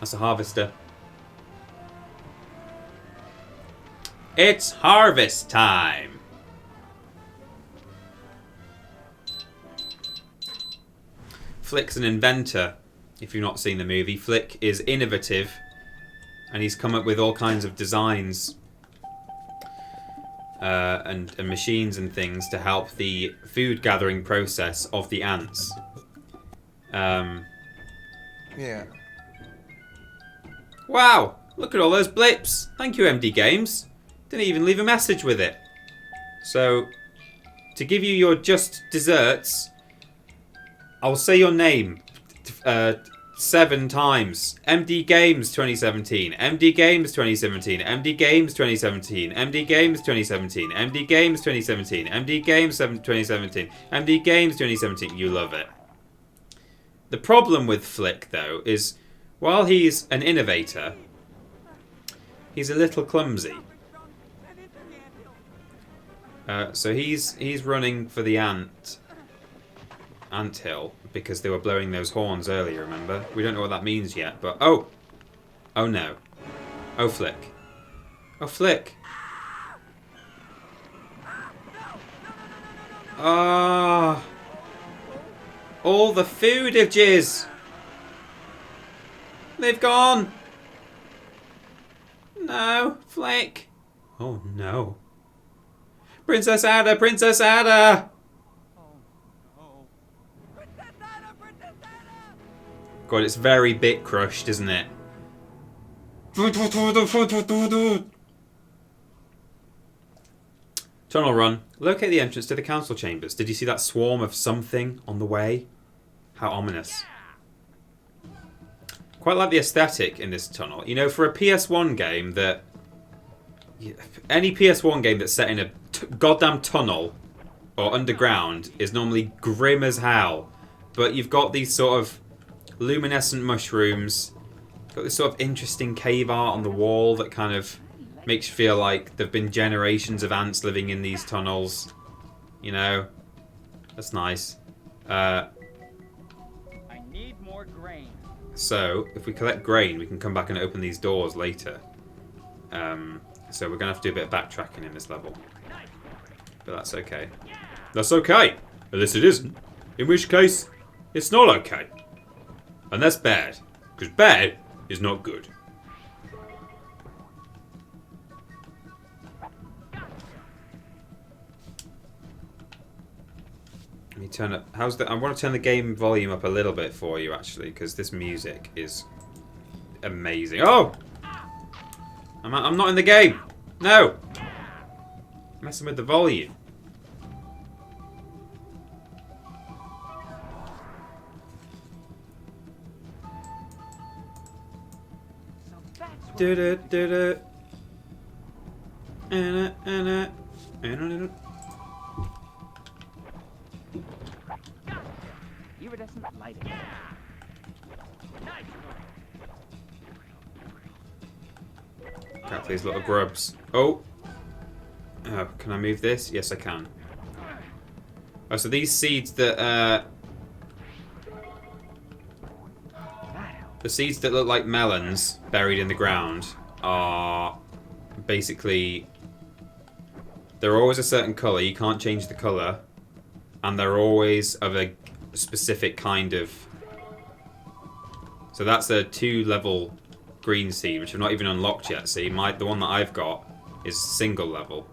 That's a harvester. It's harvest time! Flik's an inventor. If you've not seen the movie, Flik is innovative and he's come up with all kinds of designs and machines and things to help the food gathering process of the ants. Yeah. Wow! Look at all those blips! Thank you, MD Games. Didn't even leave a message with it. So, to give you your just desserts, I'll say your name 7 times. MD Games 2017, MD Games 2017, MD Games 2017, MD Games 2017, MD Games 2017, MD Games 2017, MD Games 2017. You love it. The problem with Flik, though, is while he's an innovator, he's a little clumsy. So he's running for the ant hill because they were blowing those horns earlier, remember? We don't know what that means yet, but oh no. Oh Flik. Oh Flik. Ah. All the food-ages. They've gone. No, Flik. Oh no. Princess Ada, Princess Ada. God, it's very bit crushed, isn't it? Tunnel run. Locate the entrance to the council chambers. Did you see that swarm of something on the way? How ominous. Quite like the aesthetic in this tunnel. You know, for a PS1 game that... Any PS1 game that's set in a goddamn tunnel or underground is normally grim as hell. But you've got these sort of luminescent mushrooms. Got this sort of interesting cave art on the wall that kind of makes you feel like there've been generations of ants living in these tunnels. You know, that's nice. I need more grain. So, if we collect grain, we can come back and open these doors later. So we're going to have to do a bit of backtracking in this level. But that's okay. That's okay! Unless it isn't. In which case, it's not okay. And that's bad. Because bad is not good. Let me turn up... How's the... I want to turn the game volume up a little bit for you, actually, because this music is amazing. Oh! I'm not in the game! No! I'm messing with the volume. Do-do-do-do. Anna. Iridescent lighting. Got these little grubs. Oh! Oh, can I move this? Yes, I can. Oh, so these seeds that, the seeds that look like melons buried in the ground are basically... They're always a certain colour. You can't change the colour. And they're always of a specific kind of... So that's a 2-level green seed, which I've not even unlocked yet. See, the one that I've got is single level.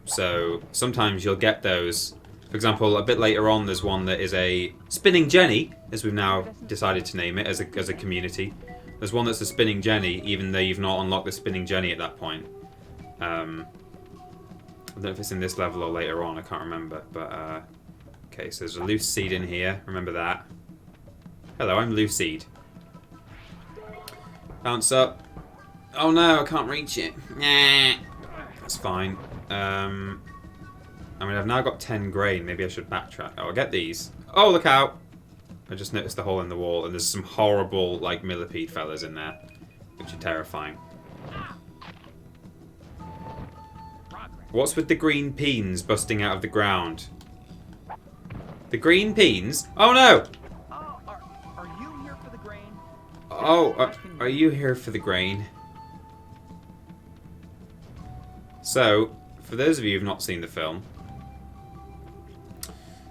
So sometimes you'll get those. For example, a bit later on, there's one that is a spinning jenny, as we've now decided to name it as a community. There's one that's a spinning jenny, even though you've not unlocked the spinning jenny at that point. I don't know if it's in this level or later on. I can't remember. But okay, so there's a loose seed in here. Remember that. Hello, I'm loose seed. Bounce up. Oh no, I can't reach it. Nah. That's fine. I mean, I've now got 10 grain. Maybe I should backtrack. Oh, I'll get these. Oh, look out! I just noticed the hole in the wall, and there's some horrible, like, millipede fellas in there, which are terrifying. What's with the green peens busting out of the ground? The green peens? Oh no! Are you here for the grain? are you here for the grain? So, for those of you who've not seen the film,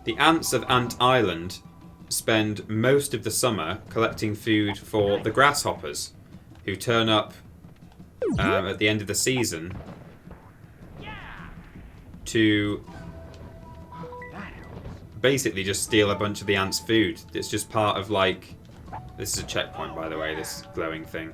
the ants of Ant Island spend most of the summer collecting food for the grasshoppers, who turn up at the end of the season to basically just steal a bunch of the ants' food. It's just part of, like... This is a checkpoint, by the way, this glowing thing.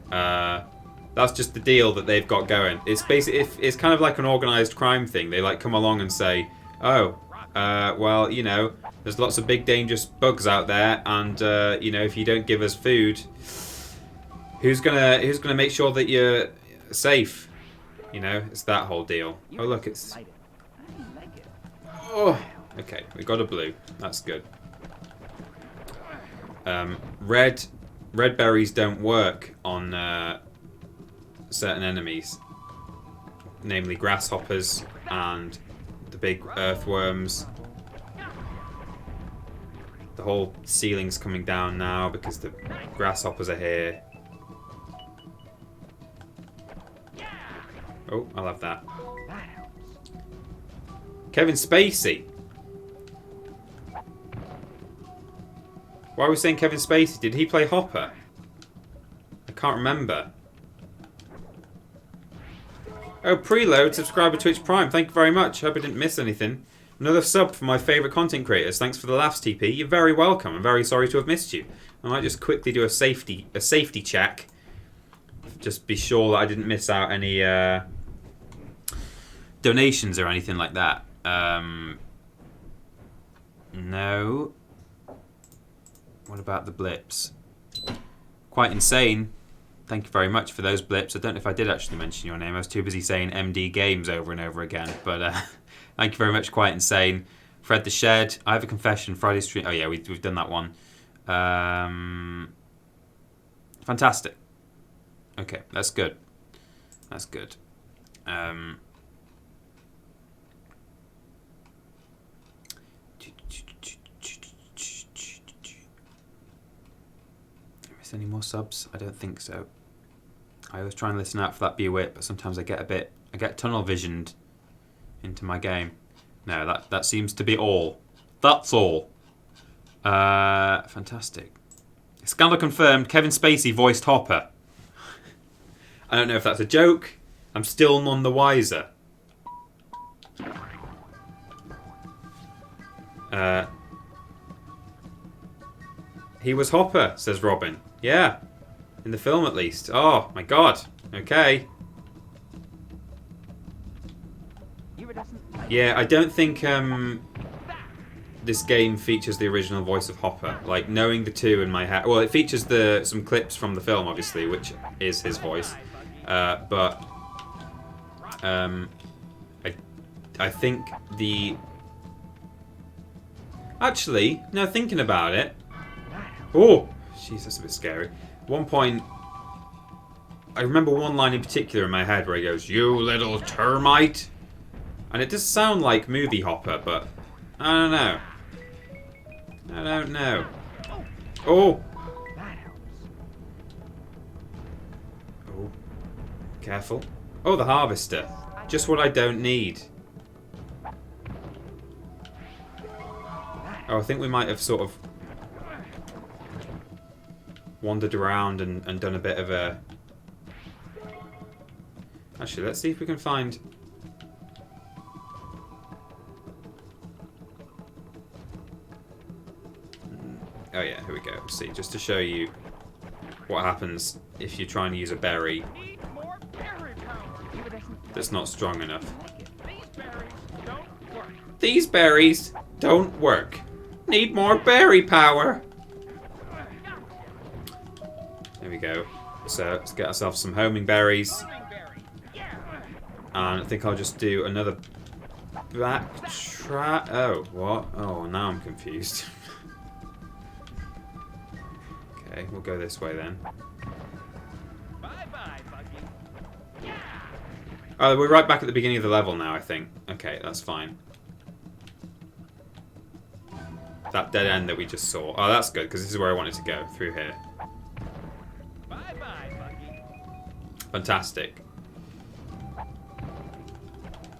That's just the deal that they've got going. It's basically... It's kind of like an organised crime thing. They, like, come along and say, oh, well, you know, there's lots of big dangerous bugs out there, and, you know, if you don't give us food, who's gonna make sure that you're safe? You know, it's that whole deal. Oh, look, it's... Oh... Okay, we got a blue. That's good. Red berries don't work on certain enemies, namely grasshoppers and the big earthworms. The whole ceiling's coming down now because the grasshoppers are here. Oh, I'll have that. Kevin Spacey. Why are we saying Kevin Spacey? Did he play Hopper? I can't remember. Oh, Preload, subscriber Twitch Prime. Thank you very much. Hope I didn't miss anything. Another sub for my favourite content creators. Thanks for the laughs, TP. You're very welcome. I'm very sorry to have missed you. I might just quickly do a safety check. Just be sure that I didn't miss out any donations or anything like that. No. What about the blips? Quite insane. Thank you very much for those blips. I don't know if I did actually mention your name. I was too busy saying MD Games over and over again. But thank you very much. Quite insane. Fred the Shed. I have a confession. Friday stream. Oh yeah, we've done that one. Fantastic. Okay, that's good. That's good. Any more subs? I don't think so. I always try and listen out for that B-Wit, but sometimes I get tunnel visioned into my game. No, that seems to be all. That's all. Fantastic. Scandal confirmed, Kevin Spacey voiced Hopper. I don't know if that's a joke. I'm still none the wiser. He was Hopper, says Robin. Yeah, in the film at least. Oh my god. Okay. Yeah, I don't think this game features the original voice of Hopper. Like, knowing the two in my head. Well, it features some clips from the film, obviously, which is his voice. But I think the... Actually, no, thinking about it. Oh, jeez, that's a bit scary. At one point, I remember one line in particular in my head where he goes, "You little termite," and it does sound like movie Hopper, but I don't know. I don't know. Oh. Oh. Careful. Oh, the harvester. Just what I don't need. Oh, I think we might have sort of wandered around and done a bit of a... Actually, let's see if we can find... Oh yeah, here we go. See, just to show you what happens if you're trying to use a berry that's not strong enough. These berries don't work. Need more berry power. There we go. So let's get ourselves some homing berries. And I think I'll just do another backtrack. Oh, what? Oh, now I'm confused. Okay, we'll go this way then. Bye-bye, Buggy. Oh, we're right back at the beginning of the level now, I think. Okay, that's fine. That dead end that we just saw. Oh, that's good, because this is where I wanted to go, through here. Fantastic.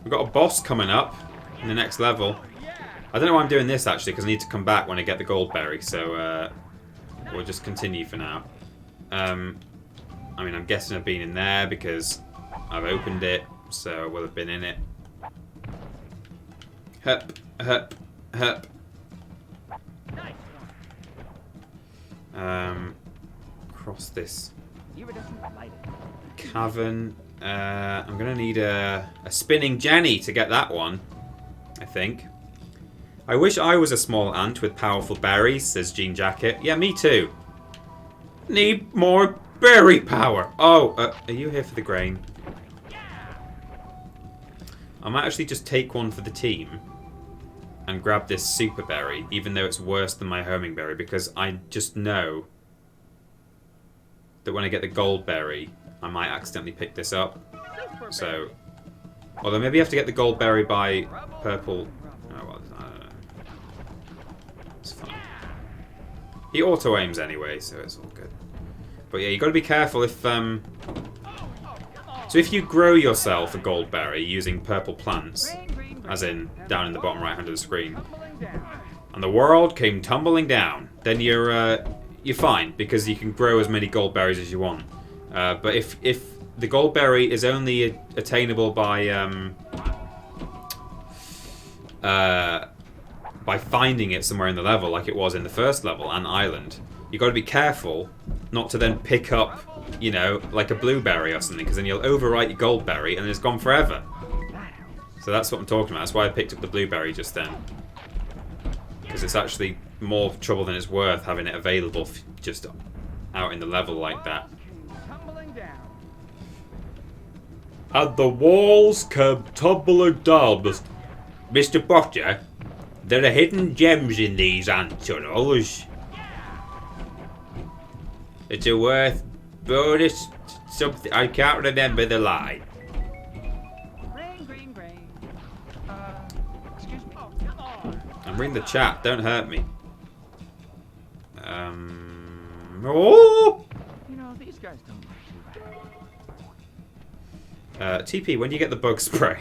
We've got a boss coming up in the next level. I don't know why I'm doing this actually, because I need to come back when I get the gold berry. So we'll just continue for now. I mean, I'm guessing I've been in there because I've opened it, so I will have been in it. Hup, hup, hup. Cross this cavern. I'm gonna need a spinning Jenny to get that one, I think. I wish I was a small ant with powerful berries, says Jean Jacket. Yeah, me too. Need more berry power. Oh, are you here for the grain? I might actually just take one for the team and grab this super berry, even though it's worse than my homing berry, because I just know that when I get the gold berry, I might accidentally pick this up. So, although maybe you have to get the gold berry by purple. Oh, well, I don't know. It's fine. He auto aims anyway, so it's all good. But yeah, you got to be careful if so if you grow yourself a gold berry using purple plants, as in down in the bottom right hand of the screen, and the world came tumbling down, then you're fine, because you can grow as many gold berries as you want. But if the gold berry is only attainable by finding it somewhere in the level, like it was in the first level and island, you got to be careful not to then pick up, you know, like a blueberry or something, because then you'll overwrite your gold berry and it's gone forever. So that's what I'm talking about. That's why I picked up the blueberry just then, because it's actually more trouble than it's worth having it available just out in the level like that. And the walls came tumbling down, Mr. Butcher. There are hidden gems in these ant tunnels. It's a worth bonus something. I can't remember the line. Grain. Excuse me. Oh, come on. I'm reading the chat. Don't hurt me. Oh! You know, these guys don't look too bad. TP, when do you get the bug spray?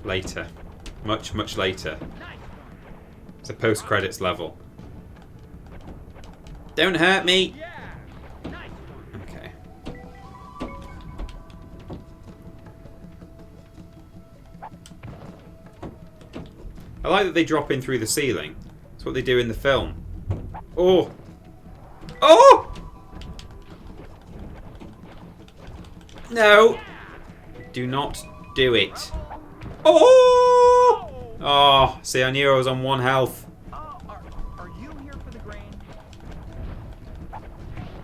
Later. Much later. It's a post-credits level. Don't hurt me! Okay. I like that they drop in through the ceiling. That's what they do in the film. Oh! Oh! No! Do not do it. Oh! Oh, see, I knew I was on 1 health. Are you here for the grain?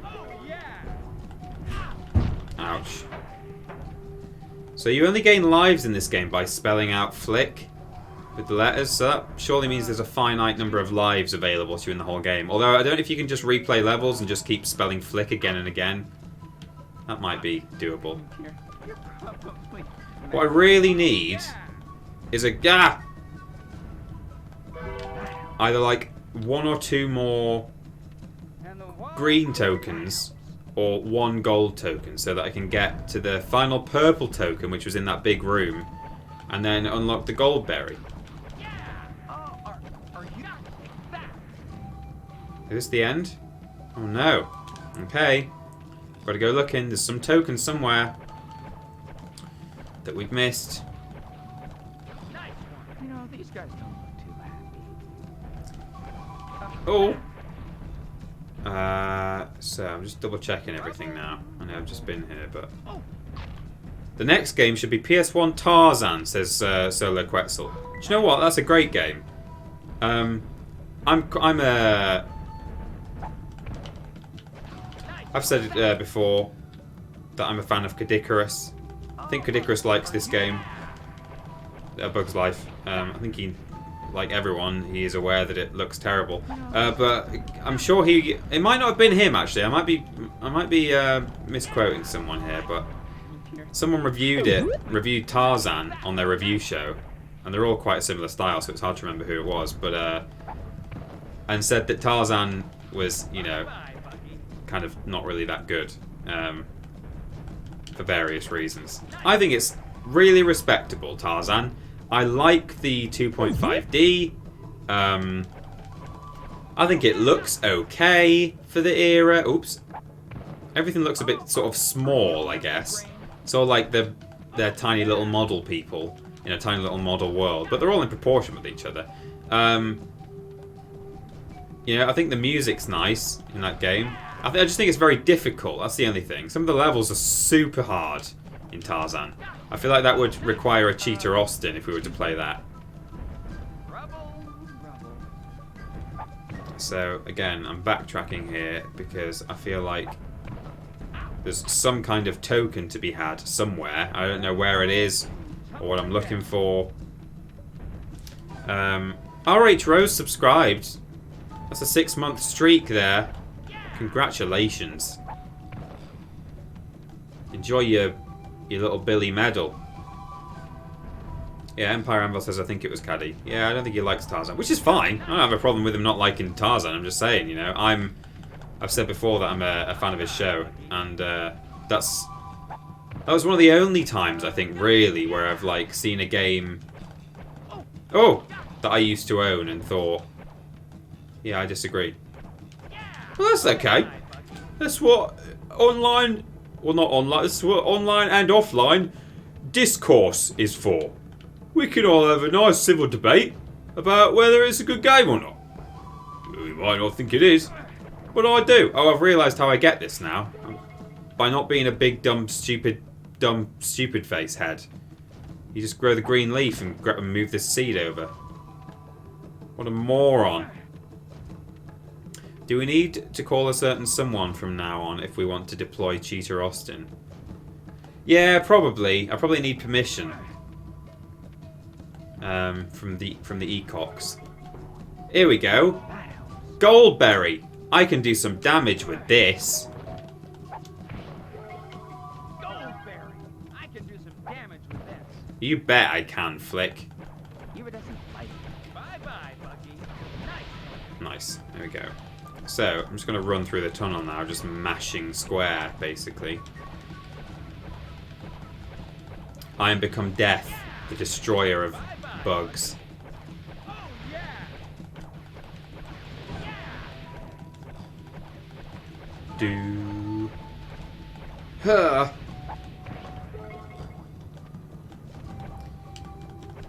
Oh, yeah! Ouch. So you only gain lives in this game by spelling out Flik with the letters, so that surely means there's a finite number of lives available to you in the whole game. Although I don't know if you can just replay levels and just keep spelling Flik again and again. That might be doable. What I really need is a gap. Either like 1 or 2 more green tokens or 1 gold token, so that I can get to the final purple token, which was in that big room, and then unlock the gold berry. Is this the end? Oh no. Okay. Gotta go looking. There's some tokens somewhere that we've missed. You know, these guys don't look too happy. Oh! So I'm just double checking everything now. I know I've just been here, but... The next game should be PS1 Tarzan, says Solo Quetzal. Do you know what? That's a great game. I've said it before that I'm a fan of Kadikarus. I think Kadikarus likes this game. A Bug's Life. I think he, like everyone, he is aware that it looks terrible. But I'm sure it might not have been him actually. I might be misquoting someone here, but someone reviewed Tarzan on their review show, and they're all quite a similar style, so it's hard to remember who it was. But and said that Tarzan was, you know, kind of not really that good. for various reasons. I think it's really respectable, Tarzan. I like the 2.5D. I think it looks okay for the era. Oops. Everything looks a bit sort of small, I guess. So like they're tiny little model people in a tiny little model world, but they're all in proportion with each other. You know, I think the music's nice in that game. I just think it's very difficult. That's the only thing. Some of the levels are super hard in Tarzan. I feel like that would require a cheater Austin if we were to play that. So again, I'm backtracking here because I feel like there's some kind of token to be had somewhere. I don't know where it is or what I'm looking for. RH Rose subscribed. That's a 6-month streak there. Congratulations. Enjoy your little Billy medal. Yeah, Empire Anvil says I think it was Caddy. Yeah, I don't think he likes Tarzan, which is fine. I don't have a problem with him not liking Tarzan. I'm just saying, you know, I've said before that I'm a fan of his show, and that was one of the only times I think really where I've like seen a game that I used to own and thought, yeah, I disagree. Well, that's okay. That's what online, well not online, that's what online and offline discourse is for. We can all have a nice civil debate about whether it's a good game or not. We might not think it is, but I do. Oh, I've realised how I get this now. By not being a big, dumb, stupid face head. You just grow the green leaf and move this seed over. What a moron. Do we need to call a certain someone from now on if we want to deploy Cheater Austin? Yeah, probably. I probably need permission. From the Ecox. Here we go. Goldberry. I can do some damage with this. Goldberry. I can do some damage with this. You bet I can, Flik. Even doesn't like it. Bye-bye, Bucky. Nice. There we go. So, I'm just going to run through the tunnel now, just mashing square, basically. I am become death, the destroyer of bugs. Oh, yeah. Do. Huh.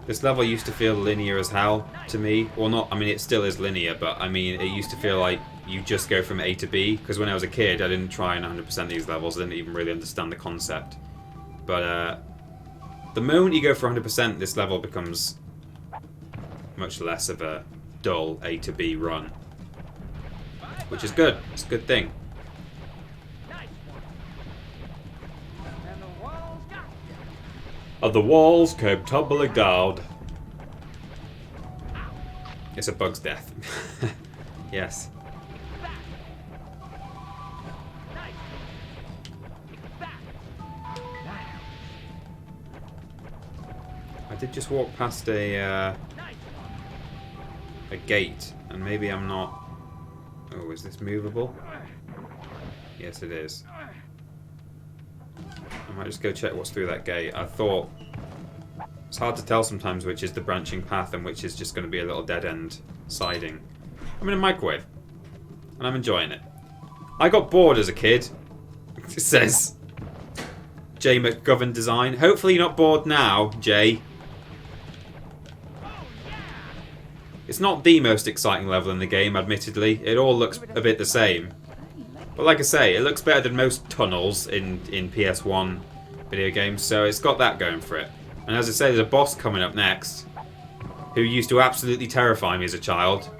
This level used to feel linear as hell to me. Well, not, I mean, it still is linear, but I mean, it used to feel like you just go from A to B. Because when I was a kid, I didn't try and 100% these levels. I didn't even really understand the concept. But the moment you go for 100%, this level becomes much less of a dull A to B run. Which is good. It's a good thing. And the walls got you. And the walls came tumbling down. It's a bug's death. Yes. I did just walk past a gate, and maybe I'm not... Oh, is this movable? Yes, it is. I might just go check what's through that gate. I thought... It's hard to tell sometimes which is the branching path and which is just going to be a little dead-end siding. I'm in a microwave, and I'm enjoying it. I got bored as a kid, it says Jay McGovern Design. Hopefully you're not bored now, Jay. It's not the most exciting level in the game, admittedly. It all looks a bit the same. But like I say, it looks better than most tunnels in PS1 video games, so it's got that going for it. And as I say, there's a boss coming up next who used to absolutely terrify me as a child.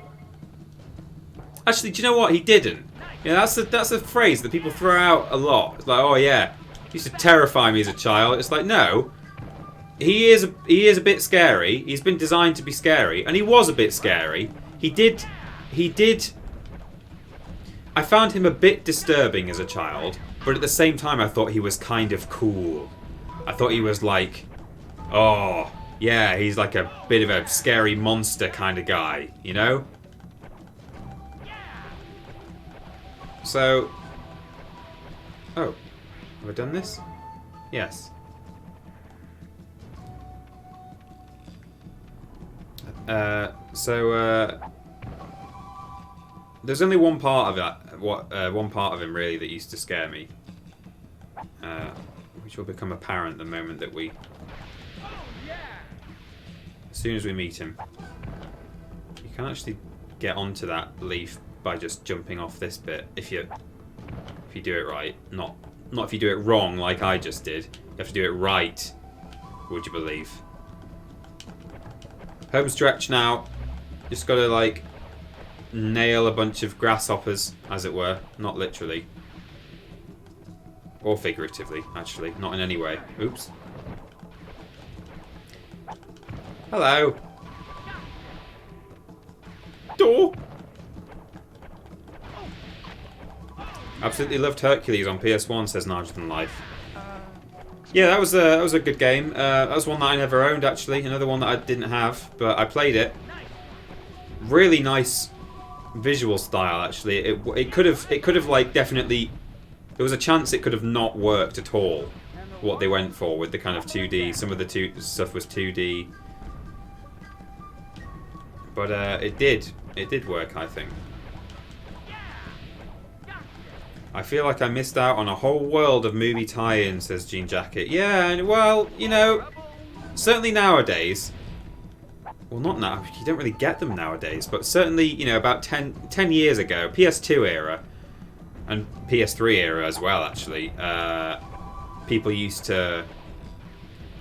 Actually, do you know what? He didn't. Yeah, that's a phrase that people throw out a lot. It's like, oh yeah, he used to terrify me as a child. It's like, no. He is a bit scary. He's been designed to be scary, and he was a bit scary. He did. I found him a bit disturbing as a child, but at the same time, I thought he was kind of cool. I thought he was like, oh yeah, he's like a bit of a scary monster kind of guy, you know? So, oh, Have I done this? Yes. There's only one part of that. One part of him really that used to scare me, which will become apparent the moment that we, as soon as we meet him. You can actually get onto that leaf by just jumping off this bit if you do it right. Not if you do it wrong like I just did. You have to do it right. Would you believe? Home stretch now. Just got to like nail a bunch of grasshoppers, as it were. Not literally. Or figuratively, actually. Not in any way. Oops. Hello. Door. Absolutely loved Hercules on PS1, says Nargeton Life. Yeah, that was a good game. That was one that I never owned, actually. Another one that I didn't have, but I played it. Really nice visual style, actually. It could have like definitely. There was a chance it could have not worked at all. What they went for with the kind of 2D. Some of the stuff was 2D, but it did. It did work, I think. I feel like I missed out on a whole world of movie tie-ins, says Jean Jacket. Yeah, and well, you know, certainly nowadays. Well, not now. You don't really get them nowadays, but certainly, you know, about 10 years ago, PS2 era, and PS3 era as well, actually, people used to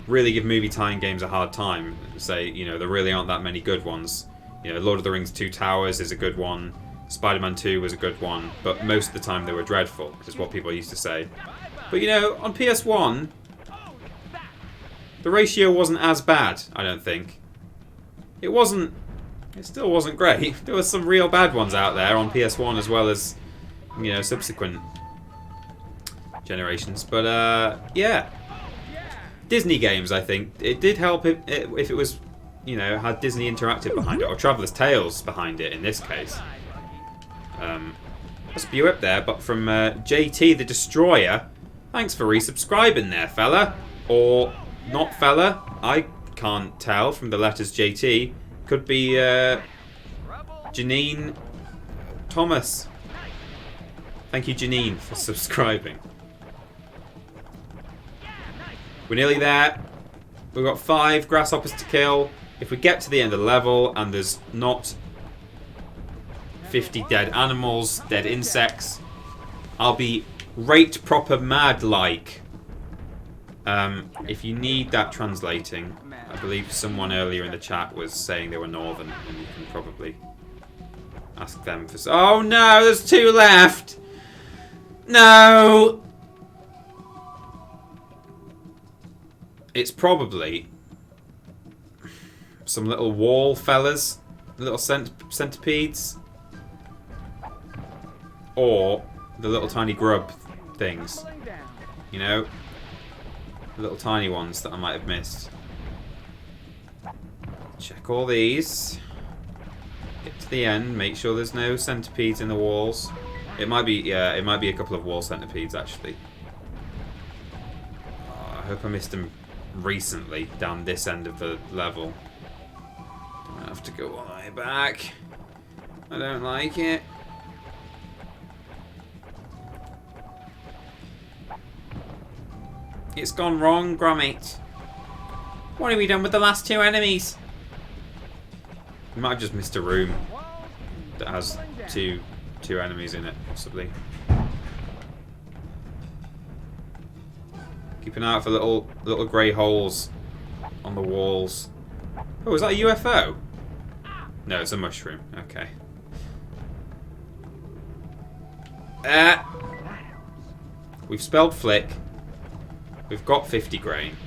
really give movie tie-in games a hard time. Say, you know, there really aren't that many good ones. You know, Lord of the Rings 2 Towers is a good one. Spider-Man 2 was a good one, but most of the time they were dreadful, is what people used to say. But you know, on PS1, the ratio wasn't as bad, I don't think. It still wasn't great. There were some real bad ones out there on PS1 as well as, you know, subsequent generations. But yeah. Disney games, I think. It did help if it was, you know, had Disney Interactive behind it, or Traveller's Tales behind it in this case. A spew up there, but from JT the Destroyer. Thanks for resubscribing there, fella. Or not fella. I can't tell from the letters JT. Could be Janine Thomas. Thank you, Janine, for subscribing. We're nearly there. We've got 5 grasshoppers to kill. If we get to the end of the level and there's not 50 dead animals, dead insects, I'll be rate proper mad like. If you need that translating, I believe someone earlier in the chat was saying they were northern, and you can probably ask them for. Oh no, there's 2 left. No. It's probably some little wall fellas, little centipedes. Or the little tiny grub things. You know? The little tiny ones that I might have missed. Check all these. Get to the end. Make sure there's no centipedes in the walls. It might be, yeah, it might be a couple of wall centipedes, actually. Oh, I hope I missed them recently down this end of the level. Don't have to go all the way back. I don't like it. It's gone wrong, Gromit. What have we done with the last 2 enemies? We might have just missed a room that has two enemies in it, possibly. Keep an eye out for little grey holes on the walls. Oh, is that a UFO? No, it's a mushroom. Okay. We've spelled Flik. We've got 50 grain.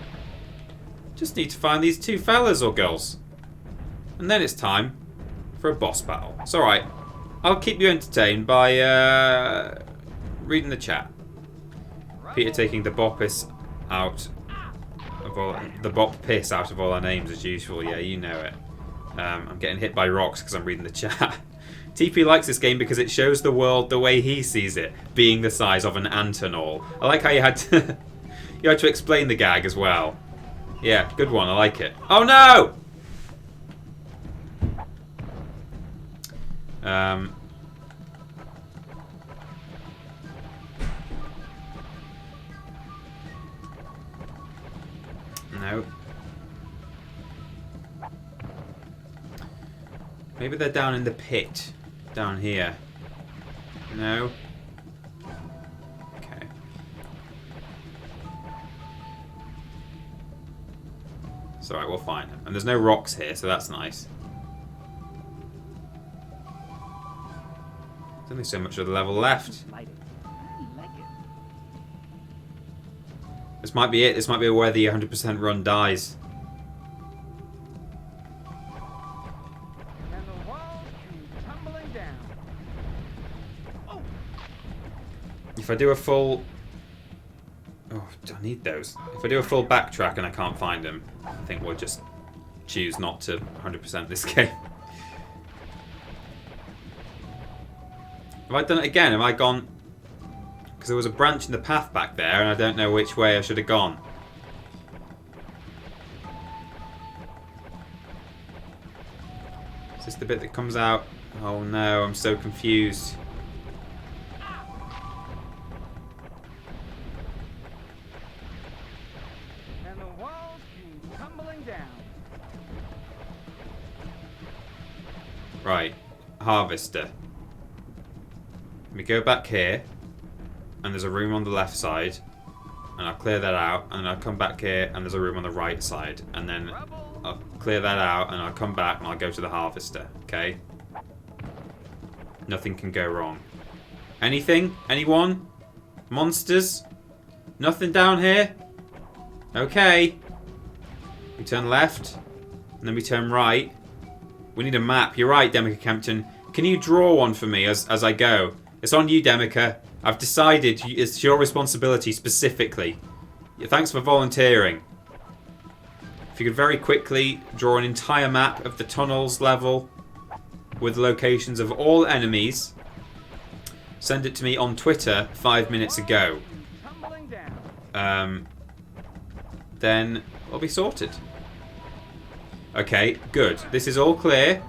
Just need to find these 2 fellas or girls. And then it's time for a boss battle. It's alright. I'll keep you entertained by reading the chat. Peter taking the bop piss out of all our names as usual. Yeah, you know it. I'm getting hit by rocks because I'm reading the chat. TP likes this game because it shows the world the way he sees it, being the size of an ant and all. I like how you had to you had to explain the gag as well. Yeah, good one. I like it. Oh no! No. Maybe they're down in the pit. Down here. No. Okay. It's alright, we'll find them. And there's no rocks here, so that's nice. There's only so much of the level left. This might be it. This might be where the 100% run dies. And the walls come tumbling down. Oh. If I do a full... Oh, I need those. If I do a full backtrack and I can't find them, I think we'll just choose not to 100% this game. Have I done it again? Have I gone... Because there was a branch in the path back there and I don't know which way I should have gone. Is this the bit that comes out? Oh no, I'm so confused. And the walls come tumbling down. Right, harvester. Let me go back here. And there's a room on the left side, and I'll clear that out, and I'll come back here, and there's a room on the right side, and then I'll clear that out, and I'll come back, and I'll go to the harvester, okay? Nothing can go wrong. Anything? Anyone? Monsters? Nothing down here? Okay. We turn left, and then we turn right. We need a map. You're right, Demica Kempton. Can you draw one for me as I go? It's on you, Demica. I've decided it's your responsibility specifically. Thanks for volunteering. If you could very quickly draw an entire map of the tunnels level with locations of all enemies, send it to me on Twitter 5 minutes ago. Then we'll be sorted. Okay, good. This is all clear.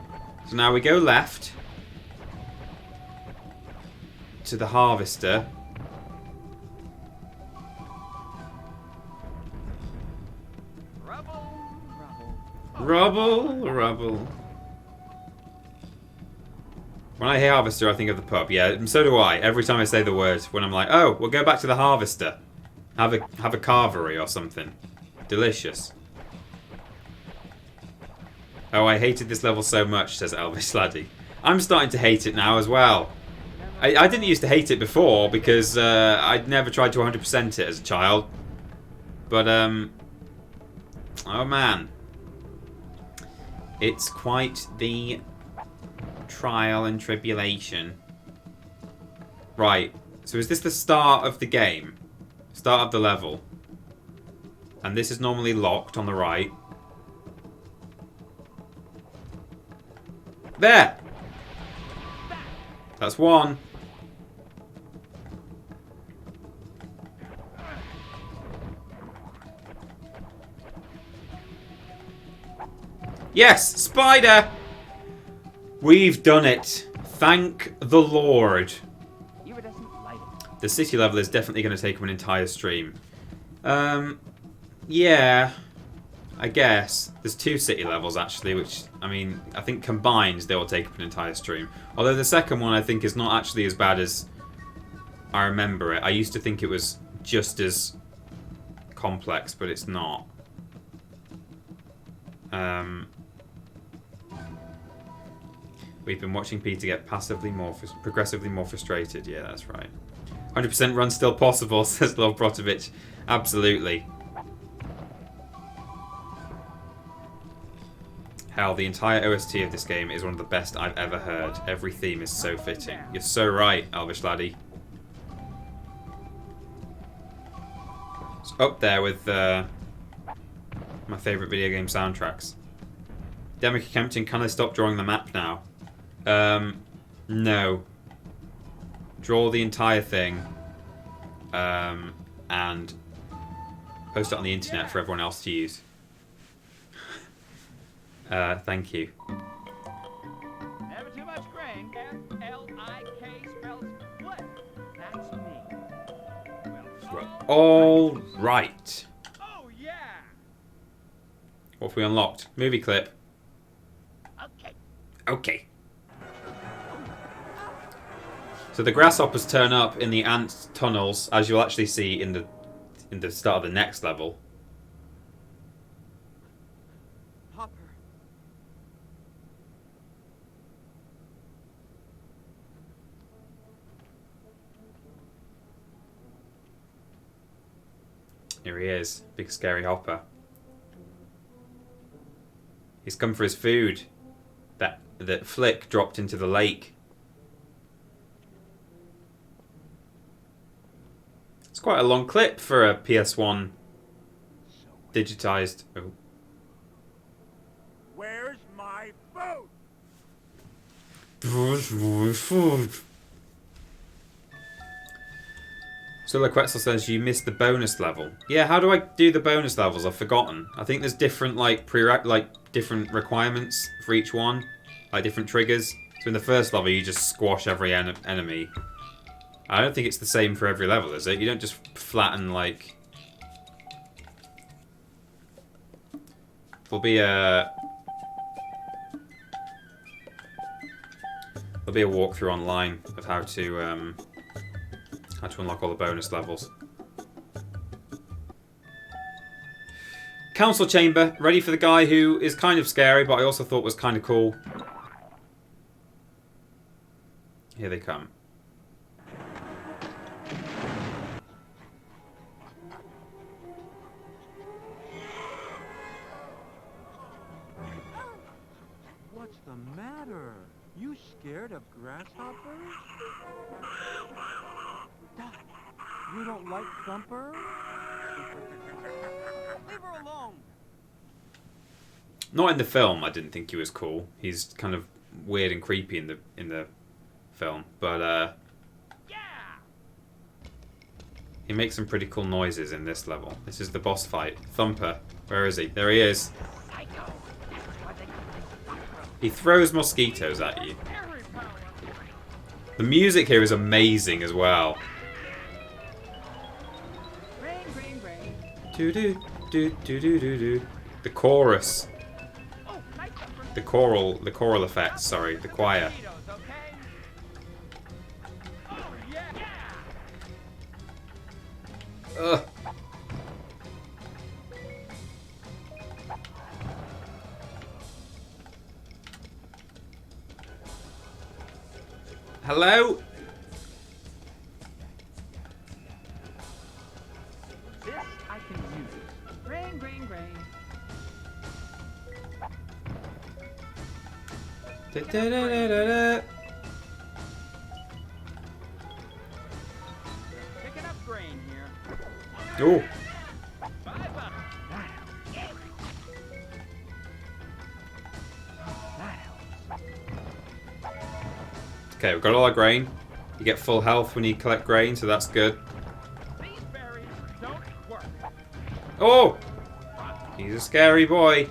So now we go left to the harvester. Rubble. When I hear harvester, I think of the pub. Yeah, and so do I. Every time I say the word, when I'm like, oh, we'll go back to the harvester. Have a carvery or something. Delicious. Oh, I hated this level so much, says Elvis Laddie. I'm starting to hate it now as well. I didn't used to hate it before because I'd never tried to 100% it as a child. But, oh man. It's quite the trial and tribulation. Right, so is this the start of the game? Start of the level. And this is normally locked on the right. There! That's one. Yes! Spider! We've done it. Thank the Lord. The city level is definitely going to take up an entire stream. Yeah. I guess. There's 2 city levels actually, which, I mean, I think combined they will take up an entire stream. Although the second one I think is not actually as bad as I remember it. I used to think it was just as complex, but it's not. We've been watching Peter get progressively more frustrated. Yeah, that's right. 100% run still possible, says Lord Brotovich. Absolutely. Hell, the entire OST of this game is one of the best I've ever heard. Every theme is so fitting. You're so right, Elvish Laddie. It's up there with my favourite video game soundtracks. Demica Kempton, can I stop drawing the map now? No. Draw the entire thing. And post it on the internet for everyone else to use. Thank you. Never too much grain. F-L-I-K spells Flik. That's me. Well, All right. oh yeah. What have we unlocked? Movie clip. Okay. Okay. So the grasshoppers turn up in the ant tunnels, as you'll actually see in the start of the next level. Hopper. Here he is, big scary Hopper. He's come for his food that Flik dropped into the lake. It's quite a long clip for a PS1 digitized. Oh. Where's my food? Solo Quetzal says you missed the bonus level. Yeah, how do I do the bonus levels? I've forgotten. I think there's different different requirements for each one, like different triggers. So in the first level, you just squash every enemy. I don't think it's the same for every level, is it? You don't just flatten like. There'll be a walkthrough online of how to unlock all the bonus levels. Council chamber, ready for the guy who is kind of scary, but I also thought was kind of cool. Here they come. What's the matter? You scared of grasshoppers? You don't like Thumper? Leave her alone. Not in the film. I didn't think he was cool. He's kind of weird and creepy in the film, but Yeah. he makes some pretty cool noises in this level. This is the boss fight. Thumper, where is he? There he is. Psycho. He throws mosquitoes at you. Every power. The music here is amazing as well. Rain. Do do do do do do do. The chorus, Oh, night Thumper. the choral effects. Sorry, the choir. Mosquitoes, okay? Oh yeah. Ugh. Hello? This I can use. Rain. Da, da, da, da, da, da. Picking up grain here. Oh, Bye-bye. That helps. okay. We've got all our grain. You get full health when you collect grain, so that's good. These berries don't work. Oh, he's a scary boy.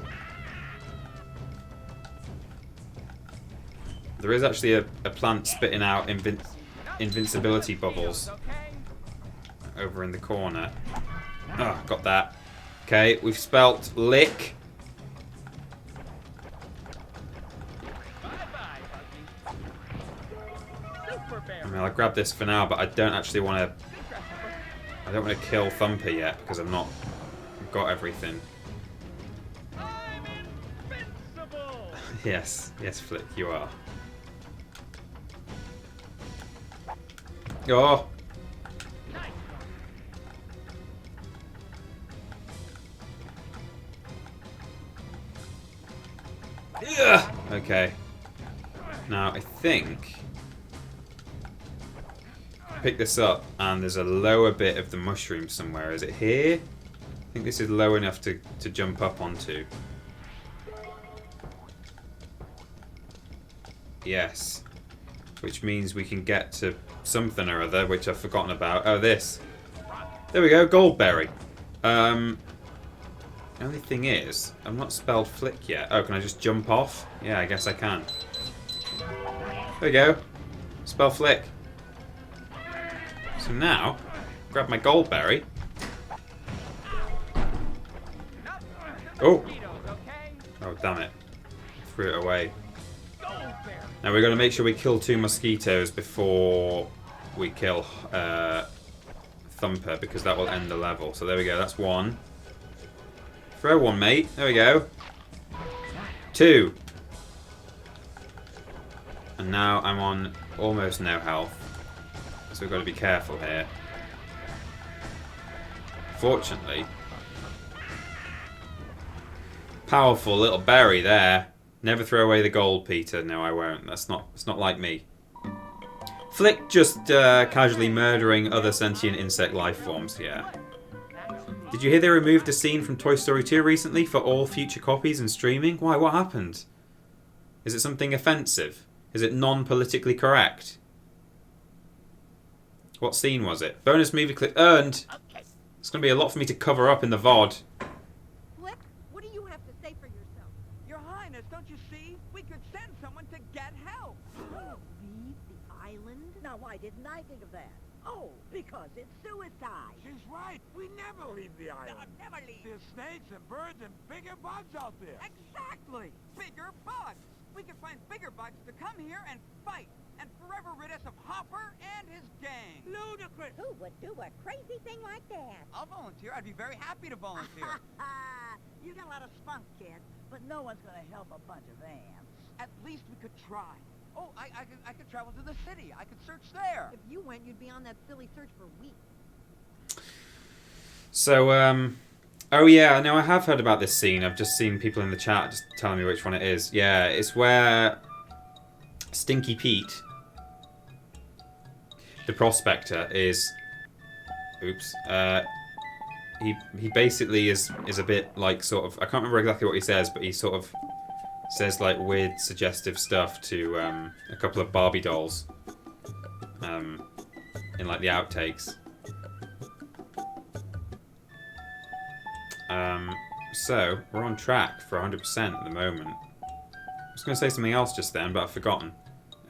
There is actually a plant spitting out invincibility bubbles Okay. over in the corner. Oh, got that. Okay, we've spelt lick. Bye-bye, Buggy. Super berry. I mean, I'll grab this for now, but I don't actually want to. Good grasshopper. I don't want to kill Thumper yet because I've got everything. I'm invincible. Yes, Flik, you are. Oh, Nice. yeah. Okay. Now I think pick this up, and there's a lower bit of the mushroom somewhere. Is it here? I think this is low enough to jump up onto. Yes. Which means we can get to something or other, which I've forgotten about. Oh, this. There we go, Goldberry. The only thing is, I've not spelled Flik yet. Oh, can I just jump off? Yeah, I guess I can. There we go. Spell Flik. So now, grab my Goldberry. Oh! Oh, damn it. Threw it away. Now we're going to make sure we kill 2 mosquitoes before we kill Thumper, because that will end the level. So there we go, that's 1. Throw 1, mate. There we go. 2. And now I'm on almost no health. So we've got to be careful here. Fortunately. Powerful little berry there. Never throw away the gold, Peter. No, I won't. It's not like me. Flik just casually murdering other sentient insect life forms. Yeah. Did you hear they removed a scene from Toy Story 2 recently for all future copies and streaming? Why? What happened? Is it something offensive? Is it non-politically correct? What scene was it? Bonus movie clip earned. It's going to be a lot for me to cover up in the VOD. Flik, what do you have to say for yourself? Your Highness, don't you see? We could send someone to get help. Leave the island? Now, why didn't I think of that? Oh, because it's suicide. She's right. We never leave the island. Never leave. There's snakes and birds and bigger bugs out there. Exactly. Bigger bugs. We could find bigger bugs to come here and fight and forever rid us of Hopper and his gang. Ludicrous. Who would do a crazy thing like that? I'll volunteer. I'd be very happy to volunteer. You got a lot of spunk, kid, but no one's gonna help a bunch of ants. At least we could try. Oh, I could travel to the city. I could search there. If you went, you'd be on that silly search for weeks. So, oh yeah, no, I have heard about this scene. I've just seen people in the chat just telling me which one it is. Yeah, it's where Stinky Pete, the prospector, is... Oops. He basically is a bit like sort of... I can't remember exactly what he says, but he sort of says like weird suggestive stuff to a couple of Barbie dolls in like the outtakes. So, we're on track for 100% at the moment. I was going to say something else just then, but I've forgotten.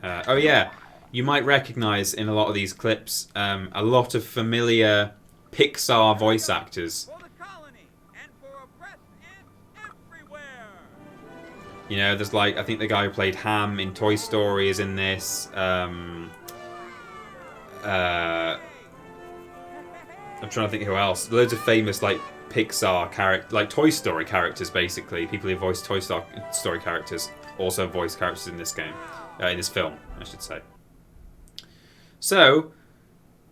Oh yeah, you might recognise in a lot of these clips a lot of familiar Pixar voice actors. For the colony and for a press, it's everywhere. You know, there's like, I think the guy who played Ham in Toy Story is in this. I'm trying to think who else. Loads of famous like Pixar characters, like Toy Story characters, basically. People who voice Toy Story characters also voice characters in this game, in this film, I should say. So,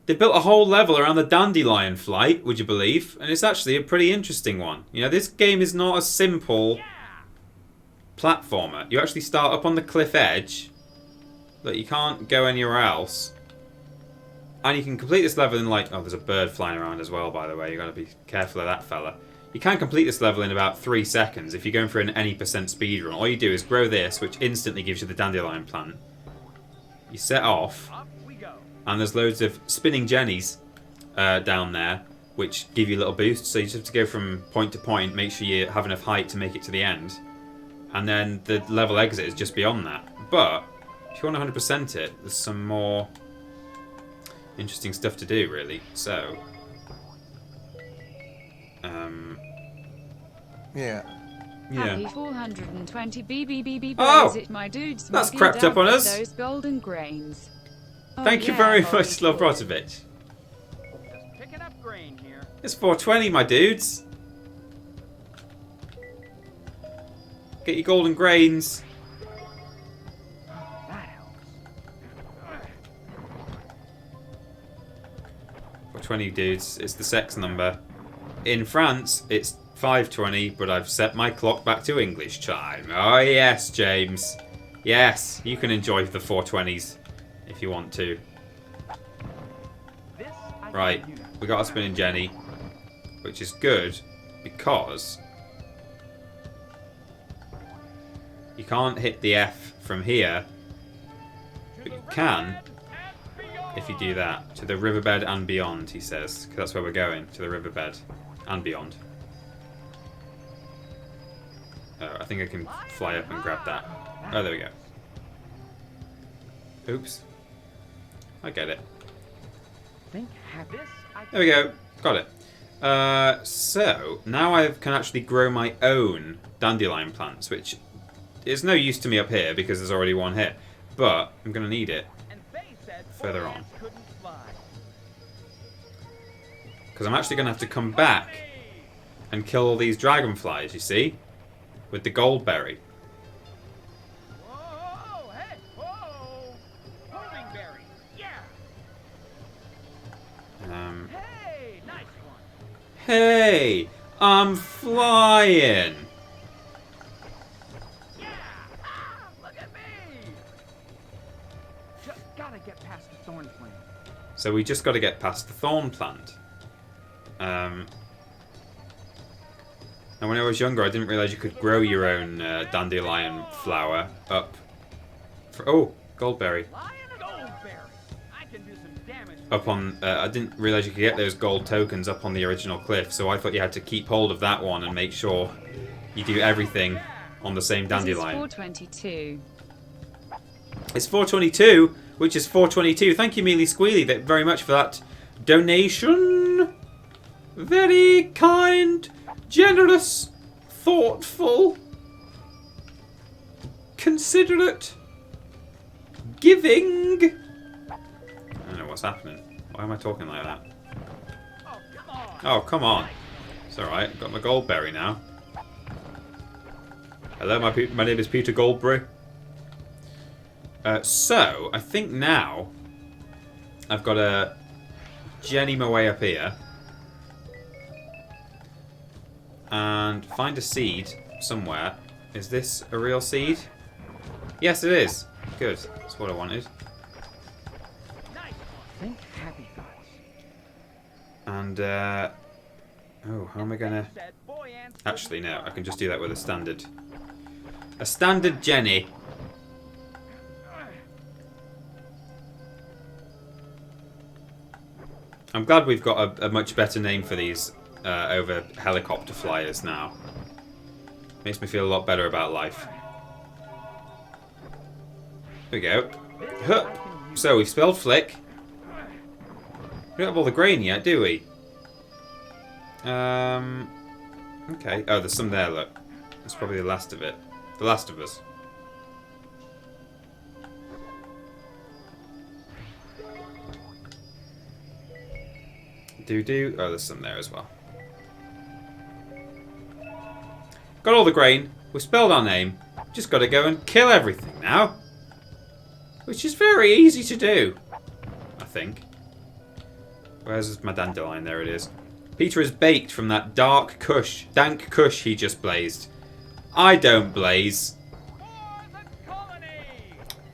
they built a whole level around the Dandelion flight, would you believe? And it's actually a pretty interesting one. You know, this game is not a simple platformer. You actually start up on the cliff edge, but you can't go anywhere else. And you can complete this level in like... Oh, there's a bird flying around as well, by the way. You've got to be careful of that fella. You can complete this level in about 3 seconds if you're going for an any % speed run. All you do is grow this, which instantly gives you the dandelion plant. You set off, We go. and there's loads of spinning jennies down there, which give you a little boost. So you just have to go from point to point, make sure you have enough height to make it to the end. And then the level exit is just beyond that. But if you want to 100% it, there's some more interesting stuff to do, really. So, yeah. Happy 420 BBBB. Oh! Is it my dudes? That's Maybe crept up down on for us. Those golden grains. Oh, thank you yeah, very Holy much, Spirit. Lovrotovich. Just picking up grain here. It's 420, my dudes. Get your golden grains. That helps. 420, dudes. It's the sex number. In France, it's 5:20, but I've set my clock back to English time. Oh yes, James. Yes, you can enjoy the 420s if you want to. This I Right, can use. we got a spinning Jenny, which is good because you can't hit the F from here But you can, if you do that, to the riverbed and beyond, he says. 'Cause that's where we're going, to the riverbed and beyond. Oh, I think I can fly up and grab that. Oh, there we go. Oops. I get it. There we go. Got it. So, now I can actually grow my own dandelion plants, which is no use to me up here because there's already one here. But I'm going to need it further on. Because I'm actually going to have to come back and kill all these dragonflies, you see? With the gold berry. Whoa, hey, whoa! Homing berry, yeah! Hey, nice one! Hey! I'm flying! Yeah! Ah, look at me! Just gotta get past the thorn plant. So we just got to get past the thorn plant. And when I was younger, I didn't realise you could grow your own dandelion flower up. Oh, goldberry. Up on. I didn't realise you could get those gold tokens up on the original cliff, so I thought you had to keep hold of that one and make sure you do everything on the same dandelion. It's 422. It's 422, which is 422. Thank you, Mealy Squealy, very much for that donation. Very kind. Generous, thoughtful, considerate, giving. I don't know what's happening. Why am I talking like that? Oh, come on. It's alright, I've got my goldberry now. Hello, my name is Peter Goldberry. So, I think now I've got to jenny my way up here. And find a seed somewhere. Is this a real seed? Yes, it is. Good. That's what I wanted. Think happy thoughts. And, oh, how am I gonna... Actually, no. I can just do that with a standard. A standard jenny. I'm glad we've got a much better name for these over helicopter flyers now. Makes me feel a lot better about life. There we go. Huh. So we've spelled Flik. We don't have all the grain yet, do we? Okay. Oh, there's some there, look. That's probably the last of it. The last of us. Do. Oh, there's some there as well. Got all the grain. We've spelled our name. Just got to go and kill everything now. Which is very easy to do. I think. Where's my dandelion? There it is. Peter is baked from that dank kush he just blazed. I don't blaze.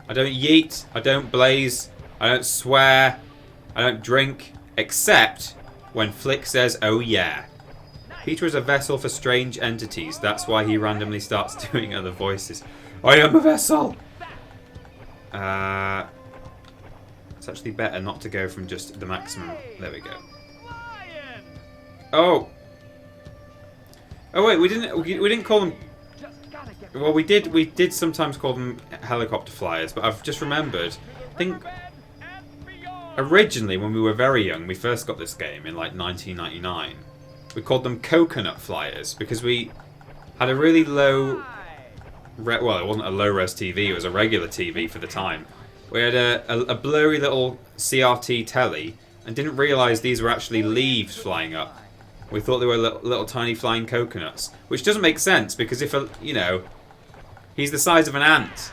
I don't yeet. I don't blaze. I don't swear. I don't drink. Except when Flik says, oh yeah. Peter is a vessel for strange entities. That's why he randomly starts doing other voices. I am a vessel! It's actually better not to go from just the maximum. There we go. Oh! Oh wait, we didn't call them... Well, we did sometimes call them helicopter flyers, but I've just remembered. I think... Originally, when we were very young, we first got this game in like 1999. We called them coconut flyers because we had a really low... Well, it wasn't a low-res TV, it was a regular TV for the time. We had a blurry little CRT telly and didn't realise these were actually leaves flying up. We thought they were little tiny flying coconuts, which doesn't make sense because if, he's the size of an ant.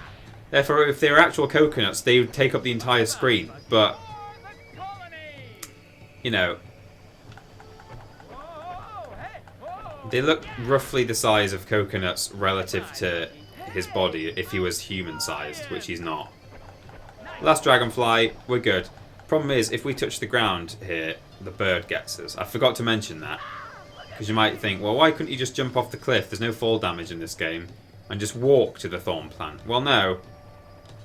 Therefore, if they were actual coconuts, they would take up the entire screen. But, they look roughly the size of coconuts relative to his body if he was human-sized, which he's not. Last dragonfly, we're good. Problem is, if we touch the ground here, the bird gets us. I forgot to mention that. Because you might think, well, why couldn't you just jump off the cliff? There's no fall damage in this game. And just walk to the thorn plant. Well, no.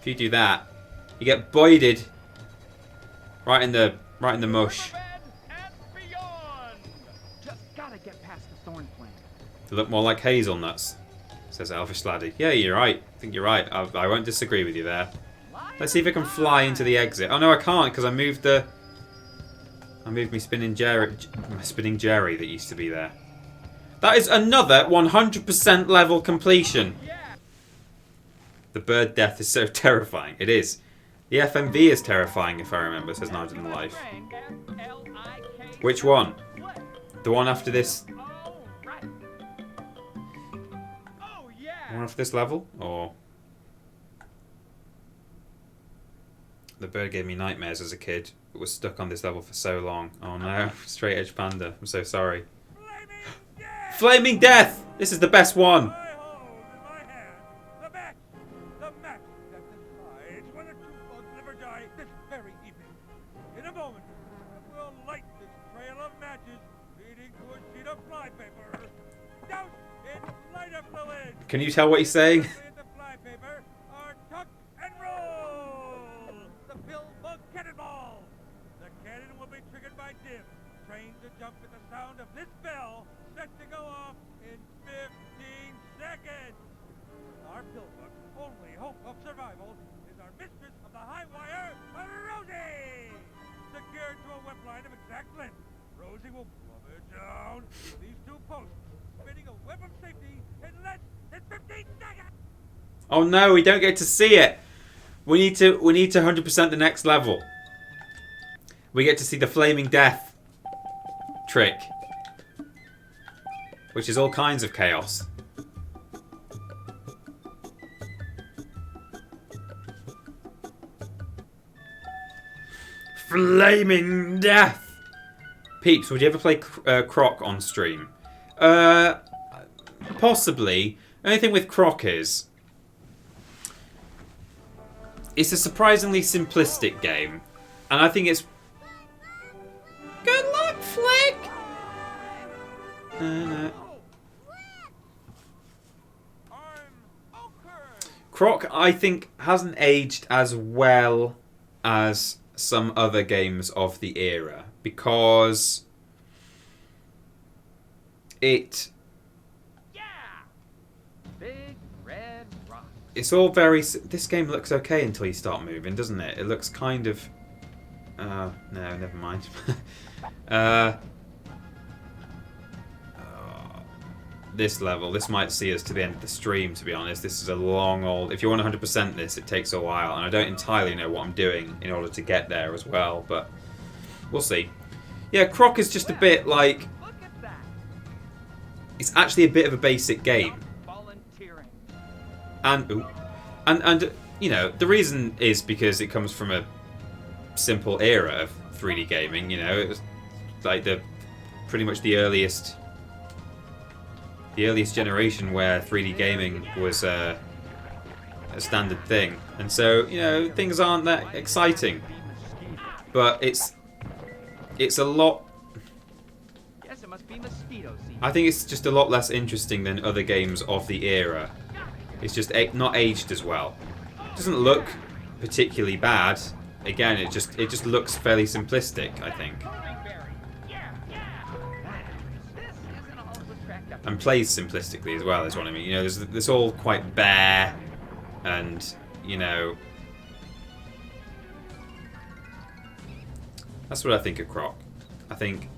If you do that, You get boided right in the mush. Just gotta get past the thorn plant. They look more like hazelnuts, says Elvish Laddie. Yeah, you're right. I think you're right. I won't disagree with you there. Let's see if I can fly into the exit. Oh no, I can't because I moved my spinning Jerry that used to be there. That is another 100% level completion. The bird death is so terrifying. It is. The FMV is terrifying, if I remember, says Nigel in Life. Which one? The one after this? The one after this level? Or... The bird gave me nightmares as a kid. It was stuck on this level for so long. Oh no, Straight Edge Panda. I'm so sorry. Flaming Death! This is the best one. I hold in my hand the match that decides whether two bugs live or die this very evening. In a moment, we'll light this trail of matches leading to a sheet of flypaper. Douse in lighter fluid. Can you tell what he's saying? The flypaper are tuck and roll. The pill bug cannonball. The cannon will be triggered by Dim, trained to jump at the sound of this bell, set to go off in 15 seconds. Our pillbook's only hope of survival is our mistress of the high wire, Rosie. Secured to a web line of exact length, Rosie will plummet down these two posts, spinning a web of safety in less than 15 seconds. Oh no, we don't get to see it. We need to 100% the next level. We get to see the Flaming Death trick, which is all kinds of chaos. Flaming Death! Peeps, would you ever play Croc on stream? Possibly. The only thing with Croc is... it's a surprisingly simplistic game. And I think it's... Good luck, Flik! Croc, I think, hasn't aged as well as some other games of the era. Because... it... It's all very... This game looks okay until you start moving, doesn't it? It looks kind of... no, never mind. This level, this might see us to the end of the stream, to be honest. This is a long old... If you want 100% this, it takes a while. And I don't entirely know what I'm doing in order to get there as well, but we'll see. Yeah, Croc is just a bit like... It's actually a bit of a basic game. And you know, the reason is because it comes from a simple era of 3D gaming. You know, it was like pretty much the earliest generation where 3D gaming was a standard thing, and so you know things aren't that exciting. But it's a lot. I think it's just a lot less interesting than other games of the era. It's just not aged as well. It doesn't look particularly bad. Again, it just looks fairly simplistic, I think. And plays simplistically as well, is what I mean. You know, there's all quite bare, and you know, that's what I think of Croc. I think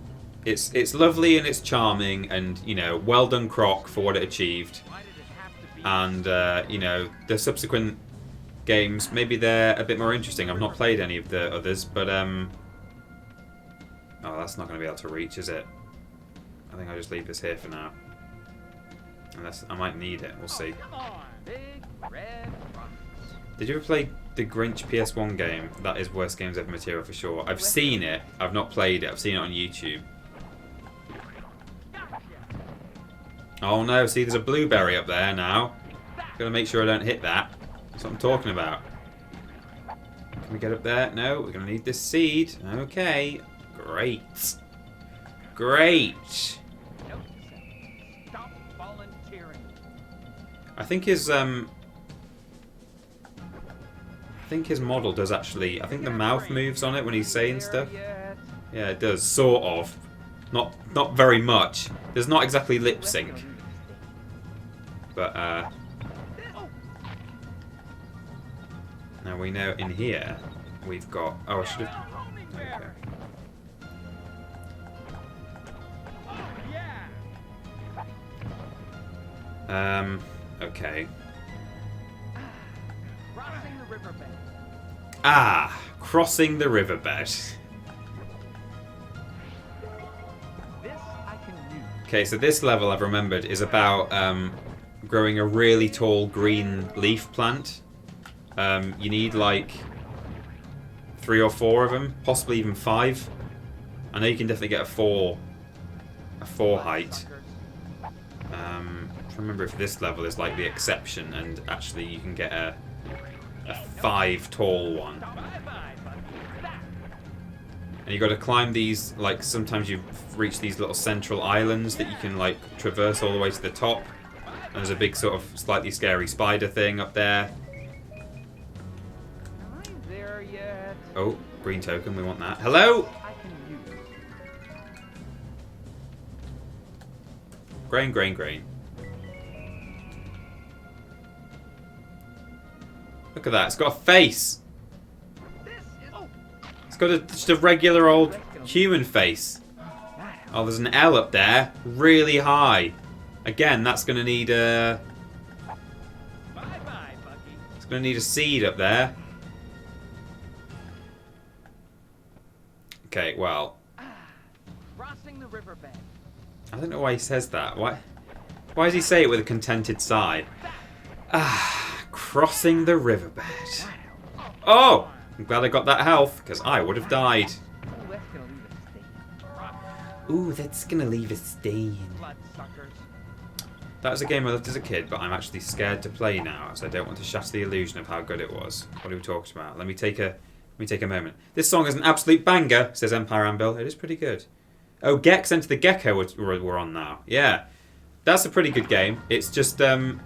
it's lovely and it's charming, and you know, well done Croc for what it achieved. And you know, the subsequent games, maybe they're a bit more interesting. I've not played any of the others, but oh, that's not going to be able to reach, is it? I think I'll just leave this here for now. Unless I might need it, we'll see. Did you ever play the Grinch PS1 game? That is worst games ever material for sure. I've seen it, I've not played it. I've seen it on YouTube. Oh no, see there's a blueberry up there now. Gotta make sure I don't hit that. That's what I'm talking about. Can we get up there? No, we're gonna need this seed. Okay. Great. Great. I think his think his model does actually... I think the mouth moves on it when he's saying stuff. Yeah, it does, sort of. Not very much. There's not exactly lip sync. But, now we know in here we've got... Oh, I should have... Okay. Crossing the riverbed. Ah, crossing the riverbed. This I can use. Okay, so this level I've remembered is about growing a really tall green leaf plant. You need like 3 or 4 of them, possibly even 5. I know you can definitely get a 4 height. I'm trying to remember if this level is like the exception, and actually you can get a 5 tall one. And you got to climb these, like sometimes you reach these little central islands that you can like traverse all the way to the top. And there's a big sort of slightly scary spider thing up there. Am I there yet? Oh, green token, we want that. Hello? I can use. Grain, grain, grain. Look at that, it's got a face. This is. Oh, It's got just a regular old human face. Oh, there's an L up there, really high. Again, that's going to need a... bye bye, Bucky. It's going to need a seed up there. Okay, well, Crossing the riverbed. I don't know why he says that. Why does he say it with a contented sigh? Ah, crossing the riverbed. Oh! I'm glad I got that health, because I would have died. Ooh, that's gonna leave a stain. Ooh, that's going to leave a stain. Bloodsuckers. That was a game I loved as a kid, but I'm actually scared to play now, so I don't want to shatter the illusion of how good it was. What are we talking about? Let me take a moment. This song is an absolute banger, says Empire Anvil. It is pretty good. Oh, Gex Enter the Gecko we're on now. Yeah. That's a pretty good game. It's just, the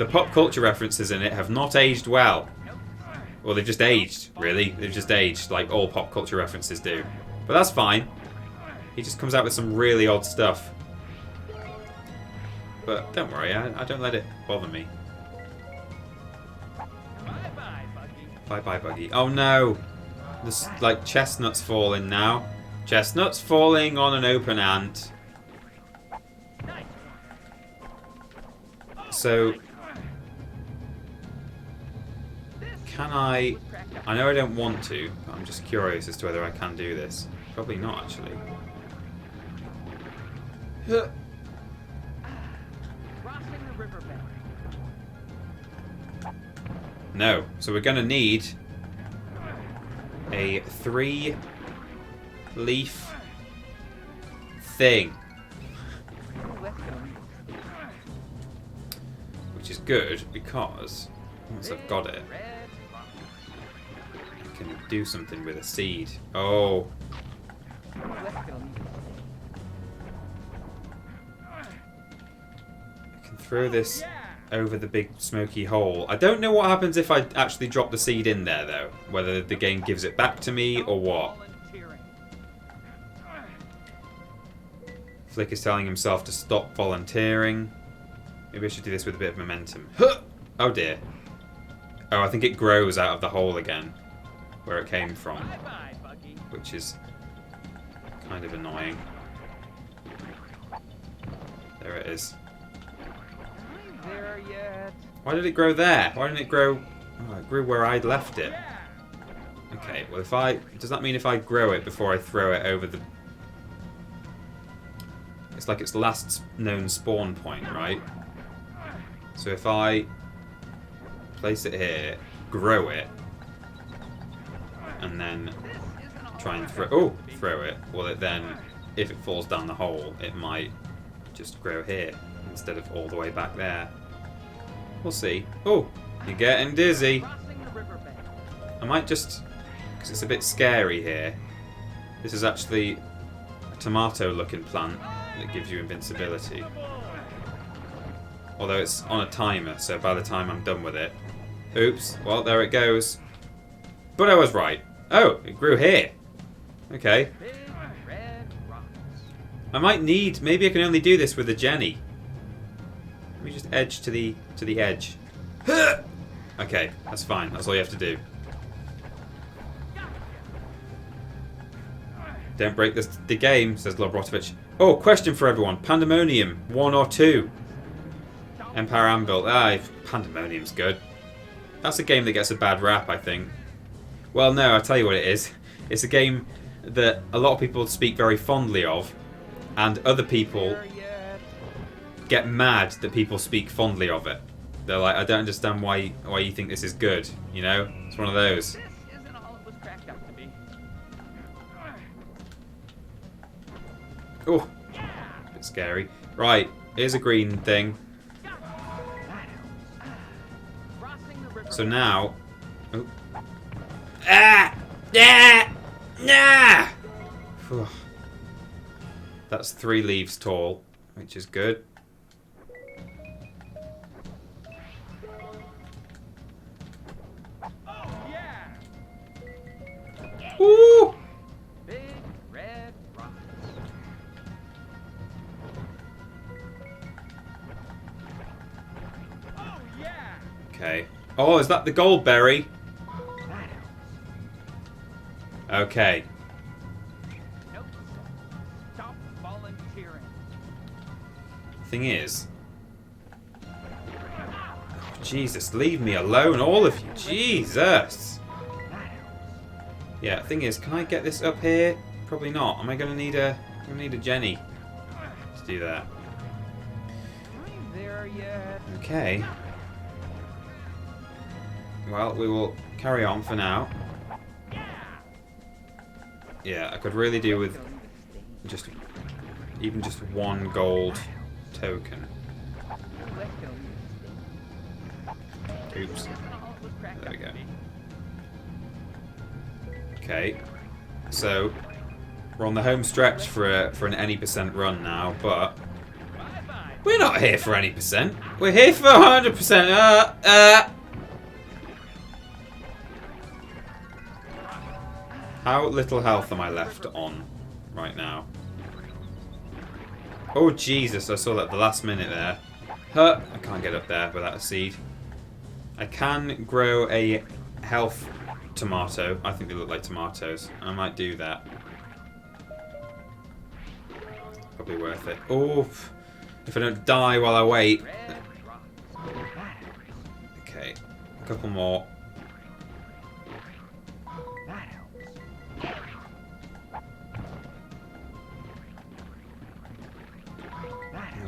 pop culture references in it have not aged well. Well, they've just aged, really. They've just aged, like all pop culture references do. But that's fine. He just comes out with some really odd stuff. But don't worry, I don't let it bother me. Bye-bye, Buggy. Bye-bye, Buggy. Oh no! There's like chestnuts falling now. Chestnuts falling on an open ant. So... Can I know I don't want to, but I'm just curious as to whether I can do this. Probably not, actually. Crossing the riverbed. No. So we're going to need a 3-leaf thing. Which is good because once I've got it, I can do something with a seed. Oh. I can throw this over the big smoky hole. I don't know what happens if I actually drop the seed in there though. Whether the game gives it back to me or what. Flik is telling himself to stop volunteering. Maybe I should do this with a bit of momentum. Oh dear. Oh, I think it grows out of the hole again. Where it came from. Which is kind of annoying. There it is. There yet? Why did it grow there? Why didn't it grow... Oh, it grew where I'd left it. Okay, well if I... Does that mean if I grow it before I throw it over the... It's like its last known spawn point, right? So if I place it here, grow it, and then try and throw it, well it then, if it falls down the hole, it might just grow here instead of all the way back there. We'll see. Oh, you're getting dizzy. I might just, because it's a bit scary here. This is actually a tomato-looking plant that gives you invincibility. Although it's on a timer, so by the time I'm done with it... Oops, well, there it goes. But I was right. Oh, it grew here. Okay. Big red rocks. I might need... Maybe I can only do this with a Jenny. Let me just edge to the edge. Okay, that's fine. That's all you have to do. Don't break the game, says Lobrotovich. Oh, question for everyone. Pandemonium, 1 or 2? Empire Anvil. Pandemonium's good. That's a game that gets a bad rap, I think. Well, no, I'll tell you what it is. It's a game that a lot of people speak very fondly of, and other people get mad that people speak fondly of it. They're like, I don't understand why you think this is good, you know? It's one of those. This isn't all it was cracked up to be. Oh, a bit scary. Right, here's a green thing. Crossing the river. So now... Oh. Ah! Yeah! Nah! Phew. That's 3 leaves tall, which is good. Oh, yeah. Ooh! Big red rocks. Oh, yeah. Okay. Oh, is that the gold berry? Okay. Nope. Stop volunteering. Thing is... Oh, Jesus, leave me alone, all of you. Jesus! Yeah, thing is, can I get this up here? Probably not. Am I going to need a... I'm going to need a Jenny to do that. Are you there yet? Okay. Well, we will carry on for now. Yeah, I could really do with just even just 1 gold token. Oops. There we go. Okay. So we're on the home stretch for an any percent run now, but we're not here for any percent. We're here for 100%. How little health am I left on right now? Oh, Jesus, I saw that at the last minute there. Huh, I can't get up there without a seed. I can grow a health tomato. I think they look like tomatoes. I might do that. Probably worth it. Oh, if I don't die while I wait. Okay, a couple more.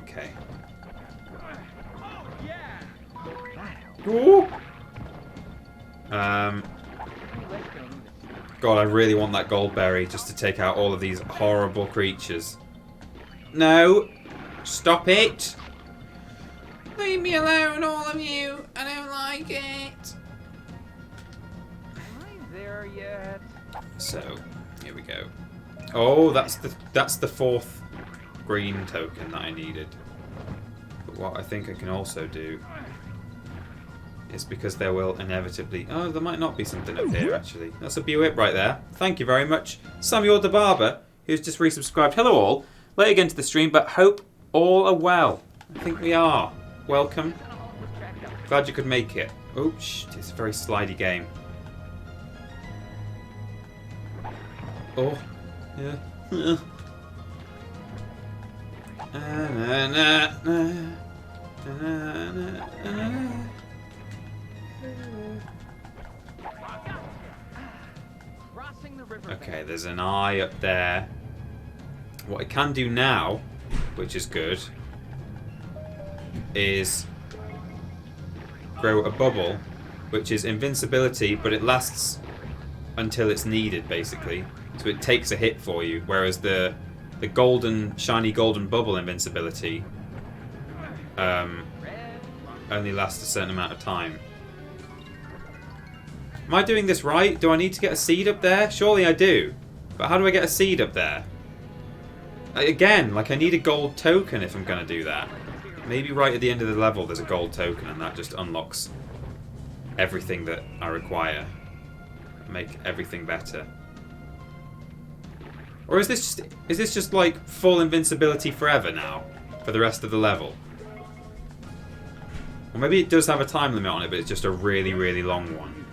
Okay. Ooh. God, I really want that gold berry just to take out all of these horrible creatures. No! Stop it! Leave me alone, all of you! I don't like it! Am I there yet? So, here we go. Oh, that's the 4th green token that I needed. But what I think I can also do is, because there will inevitably... Oh, there might not be something up here, actually. That's a Buick right there. Thank you very much. Samuel the Barber, who's just resubscribed. Hello all. Late again to the stream, but hope all are well. I think we are. Welcome. Glad you could make it. Oops, it's a very slidey game. Oh, yeah. Okay, there's an eye up there. What I can do now, which is good, is grow a bubble, which is invincibility, but it lasts until it's needed, basically. So it takes a hit for you, whereas the golden, shiny golden bubble invincibility only lasts a certain amount of time. Am I doing this right? Do I need to get a seed up there? Surely I do. But how do I get a seed up there? Again, like I need a gold token if I'm going to do that. Maybe right at the end of the level there's a gold token and that just unlocks everything that I require. make everything better. Or is this just like full invincibility forever now for the rest of the level? Or maybe it does have a time limit on it, but it's just a really, really long one.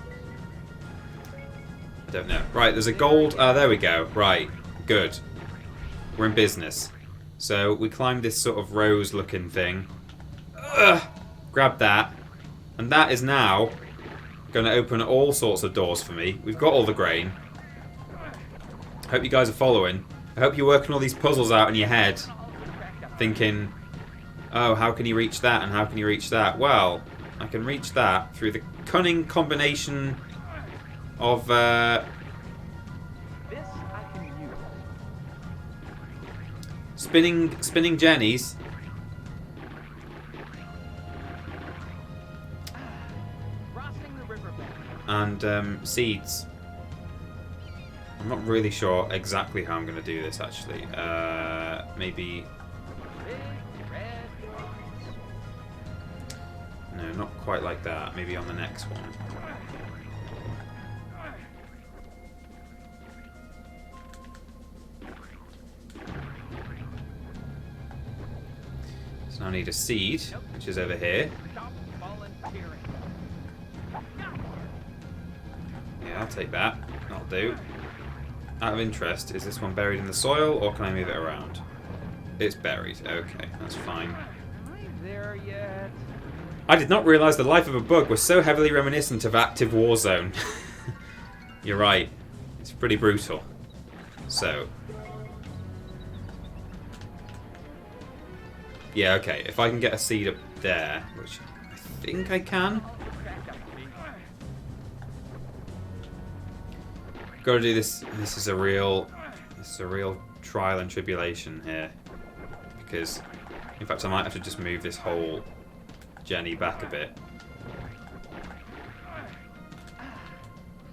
I don't know. Right, there's a gold... there we go. Right, good. We're in business. So we climb this sort of rose-looking thing. Grab that. And that is now going to open all sorts of doors for me. We've got all the grain. I hope you guys are following. I hope you're working all these puzzles out in your head. Thinking, oh, how can you reach that and how can you reach that? Well, I can reach that through the cunning combination of... spinning jennies. And seeds. I'm not really sure exactly how I'm going to do this, actually. Maybe... No, not quite like that. Maybe on the next one. So now I need a seed, which is over here. Yeah, I'll take that. That'll do. Out of interest, is this one buried in the soil, or can I move it around? It's buried. Okay, that's fine. There yet? I did not realise the life of a bug was so heavily reminiscent of Active Warzone. You're right. It's pretty brutal. So. Yeah, okay. If I can get a seed up there, which I think I can. Got to do this. This is a real trial and tribulation here, because in fact I might have to just move this whole Jenny back a bit.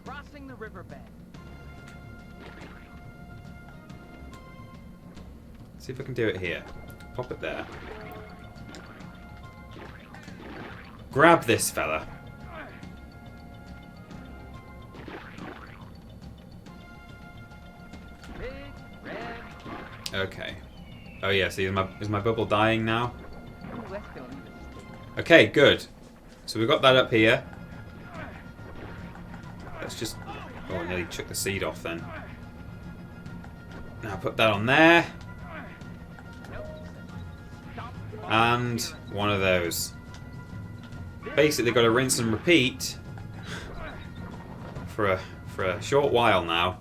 Crossing the riverbed. See if I can do it here. Pop it there. Grab this fella. Okay. Oh yeah, see, is my bubble dying now? Okay, good. So we've got that up here. Let's just... Oh, I nearly took the seed off then. Now put that on there. And one of those. Basically got to rinse and repeat for a short while now.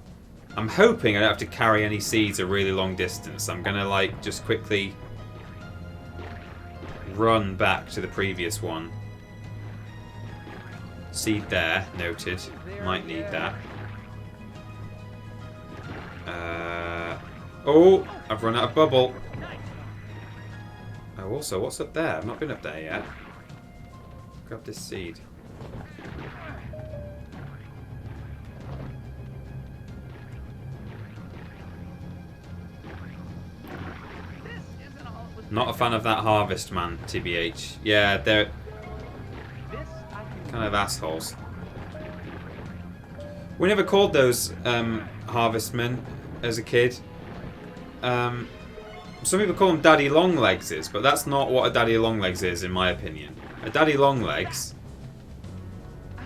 I'm hoping I don't have to carry any seeds a really long distance. I'm gonna like just quickly run back to the previous one. Seed there, noted. Might need that. Oh, I've run out of bubble. Oh, also, what's up there? I've not been up there yet. Grab this seed. Not a fan of that harvest man, TBH. Yeah, they're kind of assholes. We never called those harvestmen as a kid. Some people call them daddy longlegses, but that's not what a daddy longlegs is, in my opinion. A daddy longlegs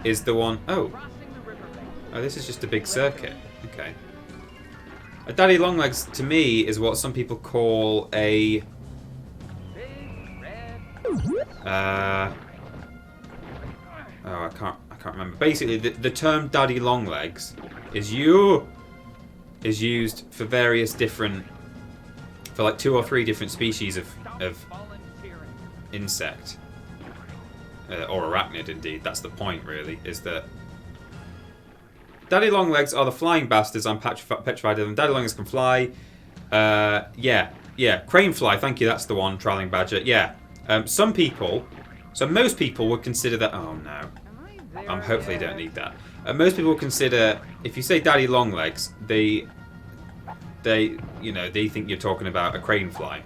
is the one... Oh, this is just a big circuit. Okay. A daddy longlegs, to me, is what some people call a... Oh, I can't remember. Basically, the term daddy longlegs is used for various different... For like 2 or 3 different species of insect. Or arachnid, indeed. That's the point, really, is that daddy longlegs are the flying bastards. I'm petrified of them. Daddy longlegs can fly. Yeah. Crane fly, thank you, that's the one. Trailing badger, yeah. Some people, so most people would consider that... Oh, no. Hopefully don't need that. Most people would consider, if you say daddy longlegs, they think you're talking about a crane fly.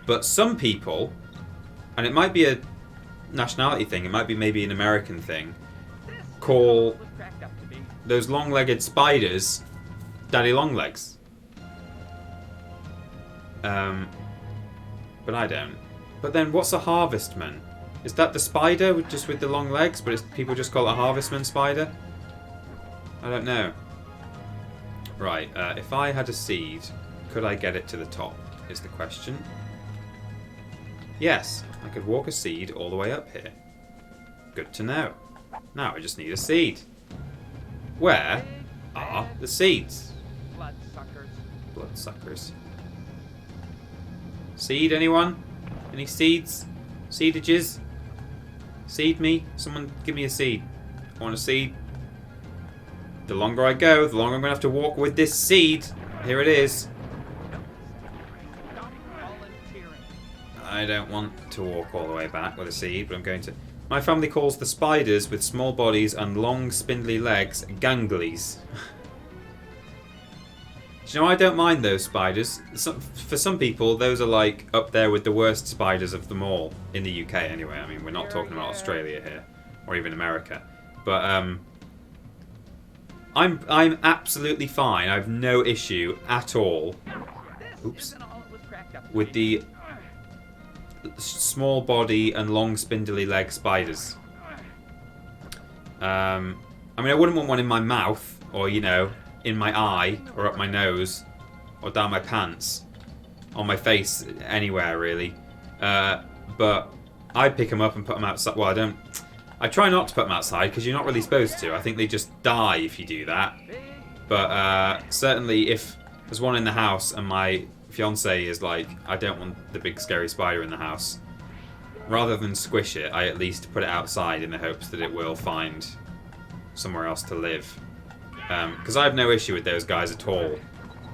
But some people, and it might be a nationality thing, it might be maybe an American thing, call those long-legged spiders daddy long legs. But I don't. But then what's a harvestman? Is that the spider just with the long legs, but people just call it a harvestman spider? I don't know. Right, if I had a seed, could I get it to the top, is the question. Yes, I could walk a seed all the way up here. Good to know. Now I just need a seed. Where are the seeds? Bloodsuckers. Bloodsuckers. Seed, anyone? Any seeds? Seedages? Seed me? Someone give me a seed. I want a seed. The longer I go, the longer I'm going to have to walk with this seed. Here it is. Stop volunteering. I don't want to walk all the way back with a seed, but I'm going to. My family calls the spiders with small bodies and long spindly legs ganglies. Do you know, I don't mind those spiders. For some people, those are like up there with the worst spiders of them all. In the UK anyway. I mean, we're not talking about Australia here. Or even America. But I'm absolutely fine. I have no issue at all. Oops. With the small body and long spindly leg spiders. I mean, I wouldn't want one in my mouth, or you know, in my eye, or up my nose, or down my pants, on my face, anywhere really. But I pick them up and put them outside. Well, I try not to put them outside because you're not really supposed to. I think they just die if you do that. But certainly, if there's one in the house and my fiance is like, I don't want the big scary spider in the house, rather than squish it, I at least put it outside in the hopes that it will find somewhere else to live. Because I have no issue with those guys at all.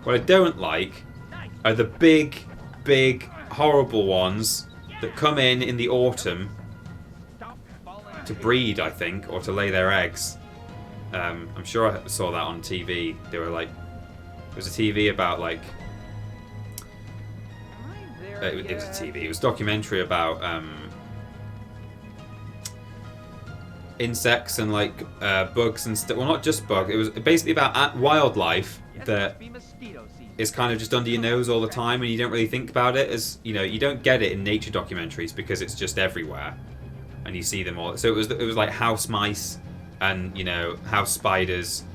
What I don't like are the big, horrible ones that come in the autumn to breed, I think, or to lay their eggs. I'm sure I saw that on TV. They were like, there was a TV about like. It was a TV. It was a documentary about insects and like bugs and stuff. Well, not just bugs. It was basically about wildlife that is kind of just under your nose all the time, and you don't really think about it. As you know, you don't get it in nature documentaries because it's just everywhere, and you see them all. So it was like house mice, and you know, house spiders,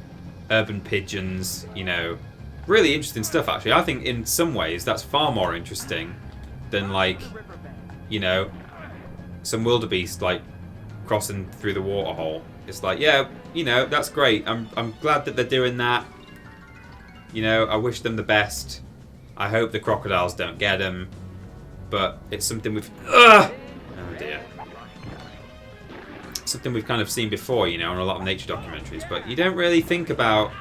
urban pigeons. You know, really interesting stuff. Actually, I think in some ways that's far more interesting than like, you know, some wildebeest like crossing through the waterhole. It's like, yeah, you know, that's great. I'm glad that they're doing that. You know, I wish them the best. I hope the crocodiles don't get them. But it's something we've... Oh dear. Something we've kind of seen before, you know, in a lot of nature documentaries. But you don't really think about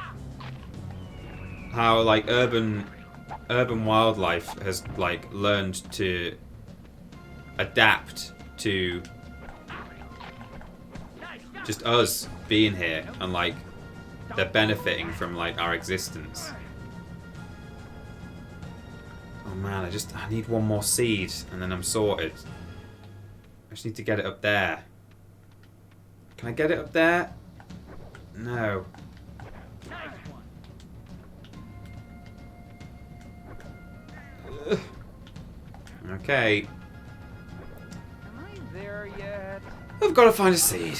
how like urban wildlife has like learned to adapt to just us being here, and like they're benefiting from like our existence. Oh man, I need one more seed and then I'm sorted. I just need to get it up there. Can I get it up there? No. Okay. Am I there yet? I've got to find a seed.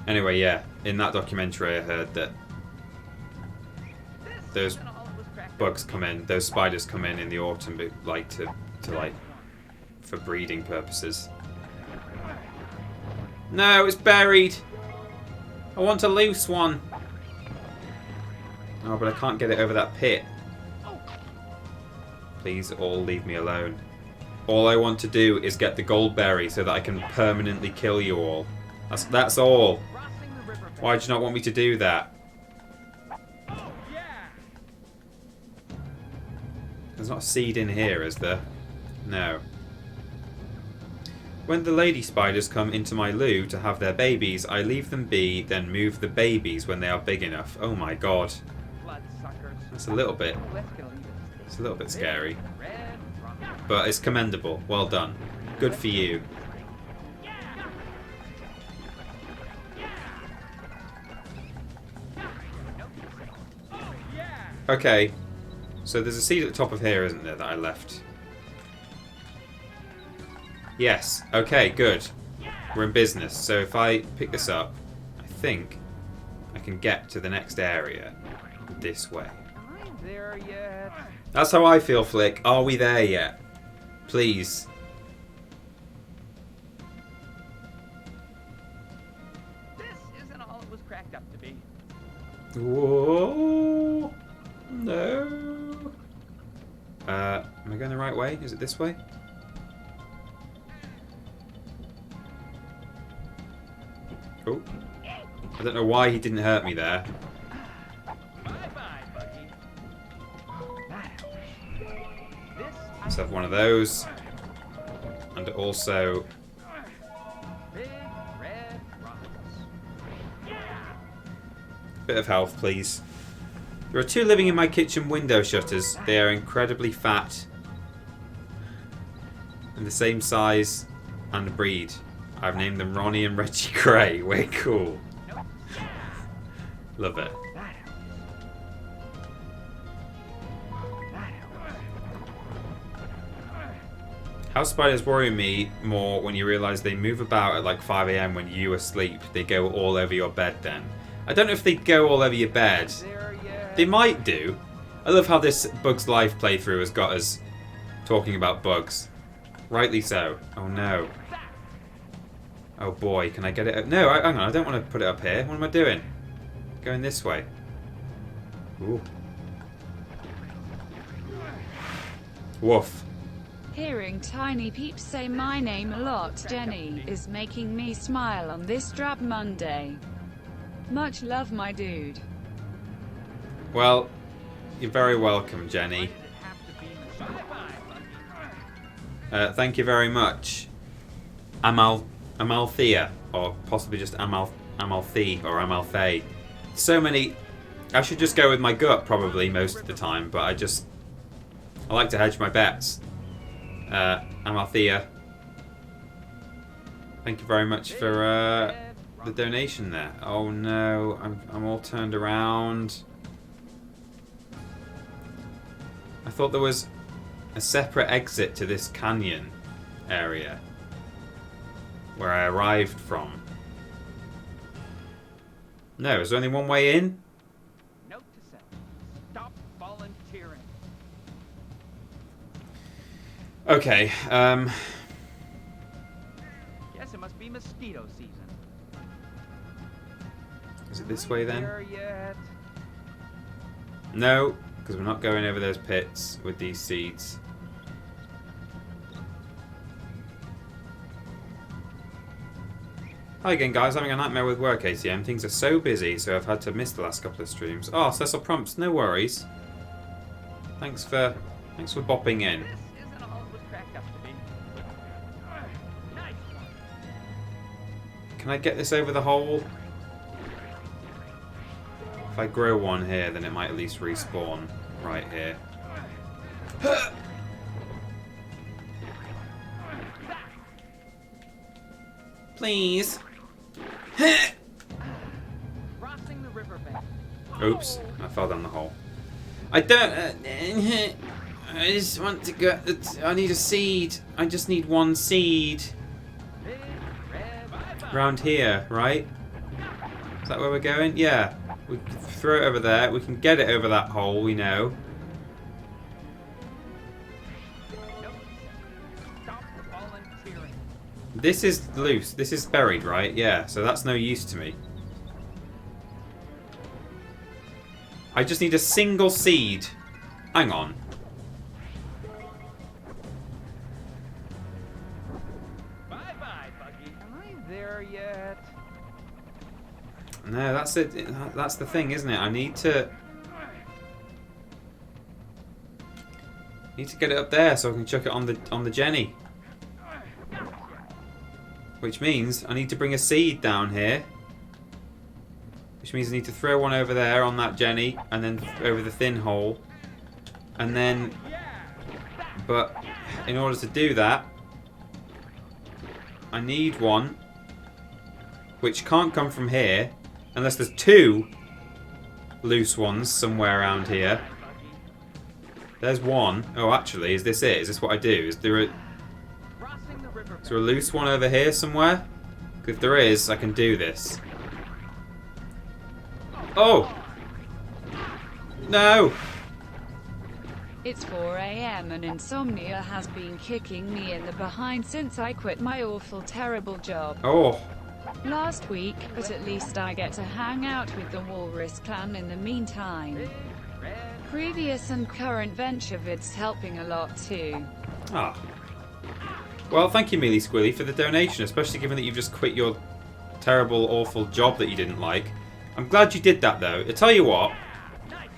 Anyway, yeah, in that documentary I heard that those bugs come in, those spiders come in the autumn, but like to like for breeding purposes. No, it's buried. I want a loose one. Oh, but I can't get it over that pit. Please all leave me alone. All I want to do is get the gold berry so that I can permanently kill you all. That's all. Why do you not want me to do that? There's not a seed in here, is there? No. When the lady spiders come into my loo to have their babies, I leave them be, then move the babies when they are big enough. Oh my god. That's a little bit... It's a little bit scary. But it's commendable. Well done. Good for you. Okay. So there's a seed at the top of here, isn't there, that I left? Yes. Okay, good. We're in business. So if I pick this up, I think I can get to the next area this way. Am I there yet? That's how I feel, Flik. Are we there yet? Please. This isn't all it was cracked up to be. Whoa. No. Am I going the right way? Is it this way? Oh. I don't know why he didn't hurt me there. Bye-bye, Buggy. Let's have one of those. And also... Big red rocks. bit of health, please. There are 2 living in my kitchen window shutters. They are incredibly fat. And the same size and breed. I've named them Ronnie and Reggie Gray. Way cool. Love it. House spiders worry me more when you realise they move about at like 5 AM when you are asleep. They go all over your bed then. I don't know if they go all over your bed. They might do. I love how this Bugs Life playthrough has got us talking about bugs. Rightly so. Oh no. Oh boy, can I get it up? No, hang on, I don't want to put it up here. What am I doing? Going this way. Ooh. Woof. Hearing tiny peeps say my name a lot, Jenny, is making me smile on this drab Monday. Much love, my dude. Well, you're very welcome, Jenny. Thank you very much. Amalthea, or possibly just Amalthea or Amalthea. So many. I should just go with my gut probably most of the time, but I like to hedge my bets. Amalthea. Thank you very much for the donation there. Oh no, I'm all turned around. I thought there was a separate exit to this canyon area where I arrived from. No, is there only one way in? Note to self: stop volunteering. Okay, Guess it must be mosquito season. is it this way then? There yet? No, because we're not going over those pits with these seeds. Hi again, guys. Having a nightmare with work, ATM. Things are so busy, so I've had to miss the last couple of streams. Oh, Cecil Prompts, no worries. Thanks for bopping in. This isn't all it was cracked up to be. Nice one. Can I get this over the hole? If I grow one here, then it might at least respawn right here. Please. Crossing the riverbank. Oops, I fell down the hole. I don't... I just want to go... I need a seed. I just need one seed. Big red. Around here, right? Is that where we're going? Yeah. We can throw it over there. We can get it over that hole, we know. Note to self: stop volunteering. This is loose. This is buried, right? Yeah, so that's no use to me. I just need a single seed. Hang on. Bye-bye, Buggy. Am I there yet? No, that's it. That's the thing, isn't it? I need to get it up there so I can chuck it on the Jenny. Which means I need to bring a seed down here. Which means I need to throw one over there on that Jenny and then over the thin hole. And then, but in order to do that, I need one which can't come from here unless there's 2 loose ones somewhere around here. There's one. Oh, actually, is this it? Is this what I do? Is there a loose one over here somewhere? If there is, I can do this. Oh! No! It's 4 a.m. and insomnia has been kicking me in the behind since I quit my awful, terrible job. Oh! Last week, but at least I get to hang out with the Walrus clan in the meantime. Previous and current venture vids helping a lot too. Ah. Well, thank you, Mealy Squilly, for the donation, especially given that you've just quit your terrible, awful job that you didn't like. I'm glad you did that, though. I tell you what,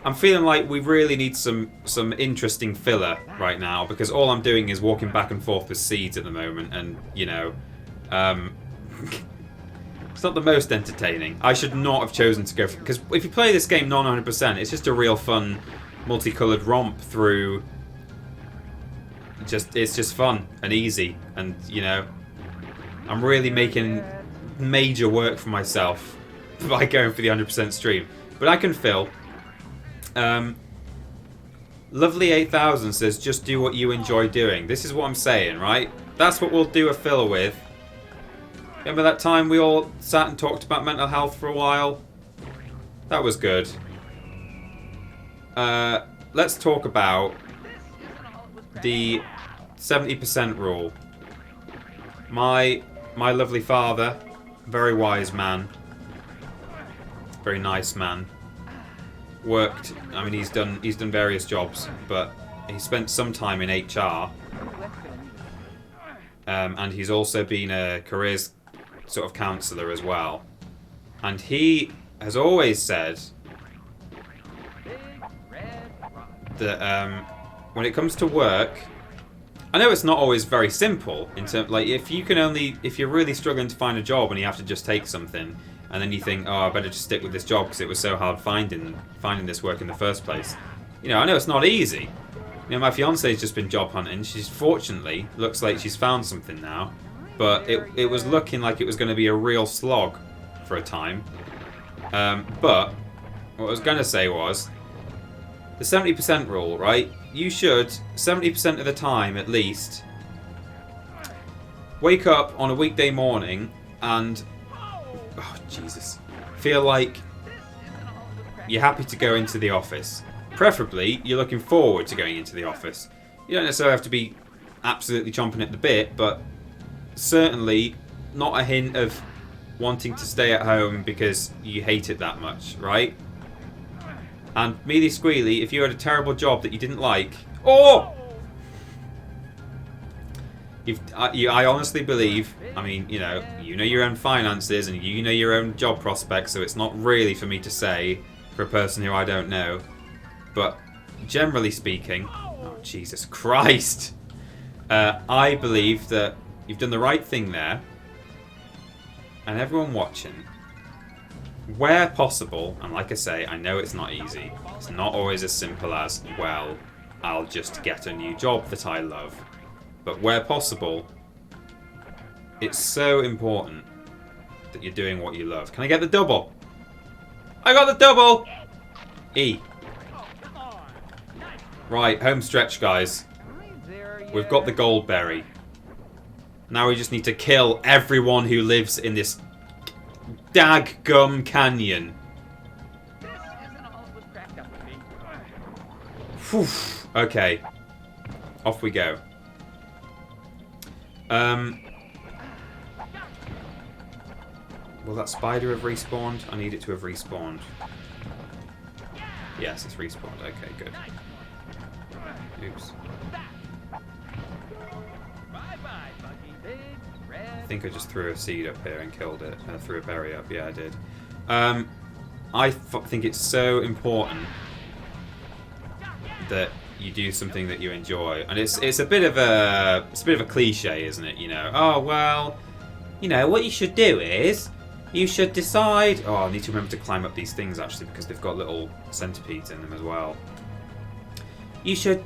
I'm feeling like we really need some interesting filler right now, because all I'm doing is walking back and forth with seeds at the moment, and, you know, it's not the most entertaining. I should not have chosen to go for... Because if you play this game non-100%, it's just a real fun, multicoloured romp through... It's just fun and easy, and, you know, I'm really making major work for myself by going for the 100% stream. But I can fill. Lovely 8000 says, just do what you enjoy doing. This is what I'm saying, right? That's what we'll do a filler with. Remember that time we all sat and talked about mental health for a while? That was good. Let's talk about the 70% rule. My lovely father, very wise man, very nice man, worked. I mean, he's done various jobs, but he spent some time in HR, and he's also been a careers sort of counsellor as well. And he has always said that when it comes to work, I know it's not always very simple in terms, like, if you're really struggling to find a job and you have to just take something, and then you think, oh, I better just stick with this job because it was so hard finding this work in the first place. You know, I know it's not easy. You know, my fiance's just been job hunting. She's fortunately looks like she's found something now, but it was looking like it was going to be a real slog for a time. But what I was going to say was the 70% rule, right? You should 70% of the time at least wake up on a weekday morning and feel like you're happy to go into the office. Preferably, you're looking forward to going into the office. You don't necessarily have to be absolutely chomping at the bit, but certainly not a hint of wanting to stay at home because you hate it that much, right? And Mealy Squealy, if you had a terrible job that you didn't like... Oh! I honestly believe, I mean, you know your own finances and you know your own job prospects, so it's not really for me to say for a person who I don't know. But generally speaking, oh Jesus Christ, I believe that you've done the right thing there, and everyone watching, where possible, and like I say, I know it's not easy. It's not always as simple as, well, I'll just get a new job that I love. But where possible, it's so important that you're doing what you love. Can I get the double? I got the double! E. Right, home stretch, guys. We've got the gold berry. Now we just need to kill everyone who lives in this daggum canyon. Whew. Okay. Off we go. Will that spider have respawned? I need it to have respawned. Yes, it's respawned. Okay, good. Oops. I think I just threw a seed up here and killed it. I threw a berry up. Yeah, I did. I think it's so important that you do something that you enjoy, and it's a bit of a cliche, isn't it? You know, oh well, you know what you should do is you should decide. Oh, I need to remember to climb up these things actually because they've got little centipedes in them as well. You should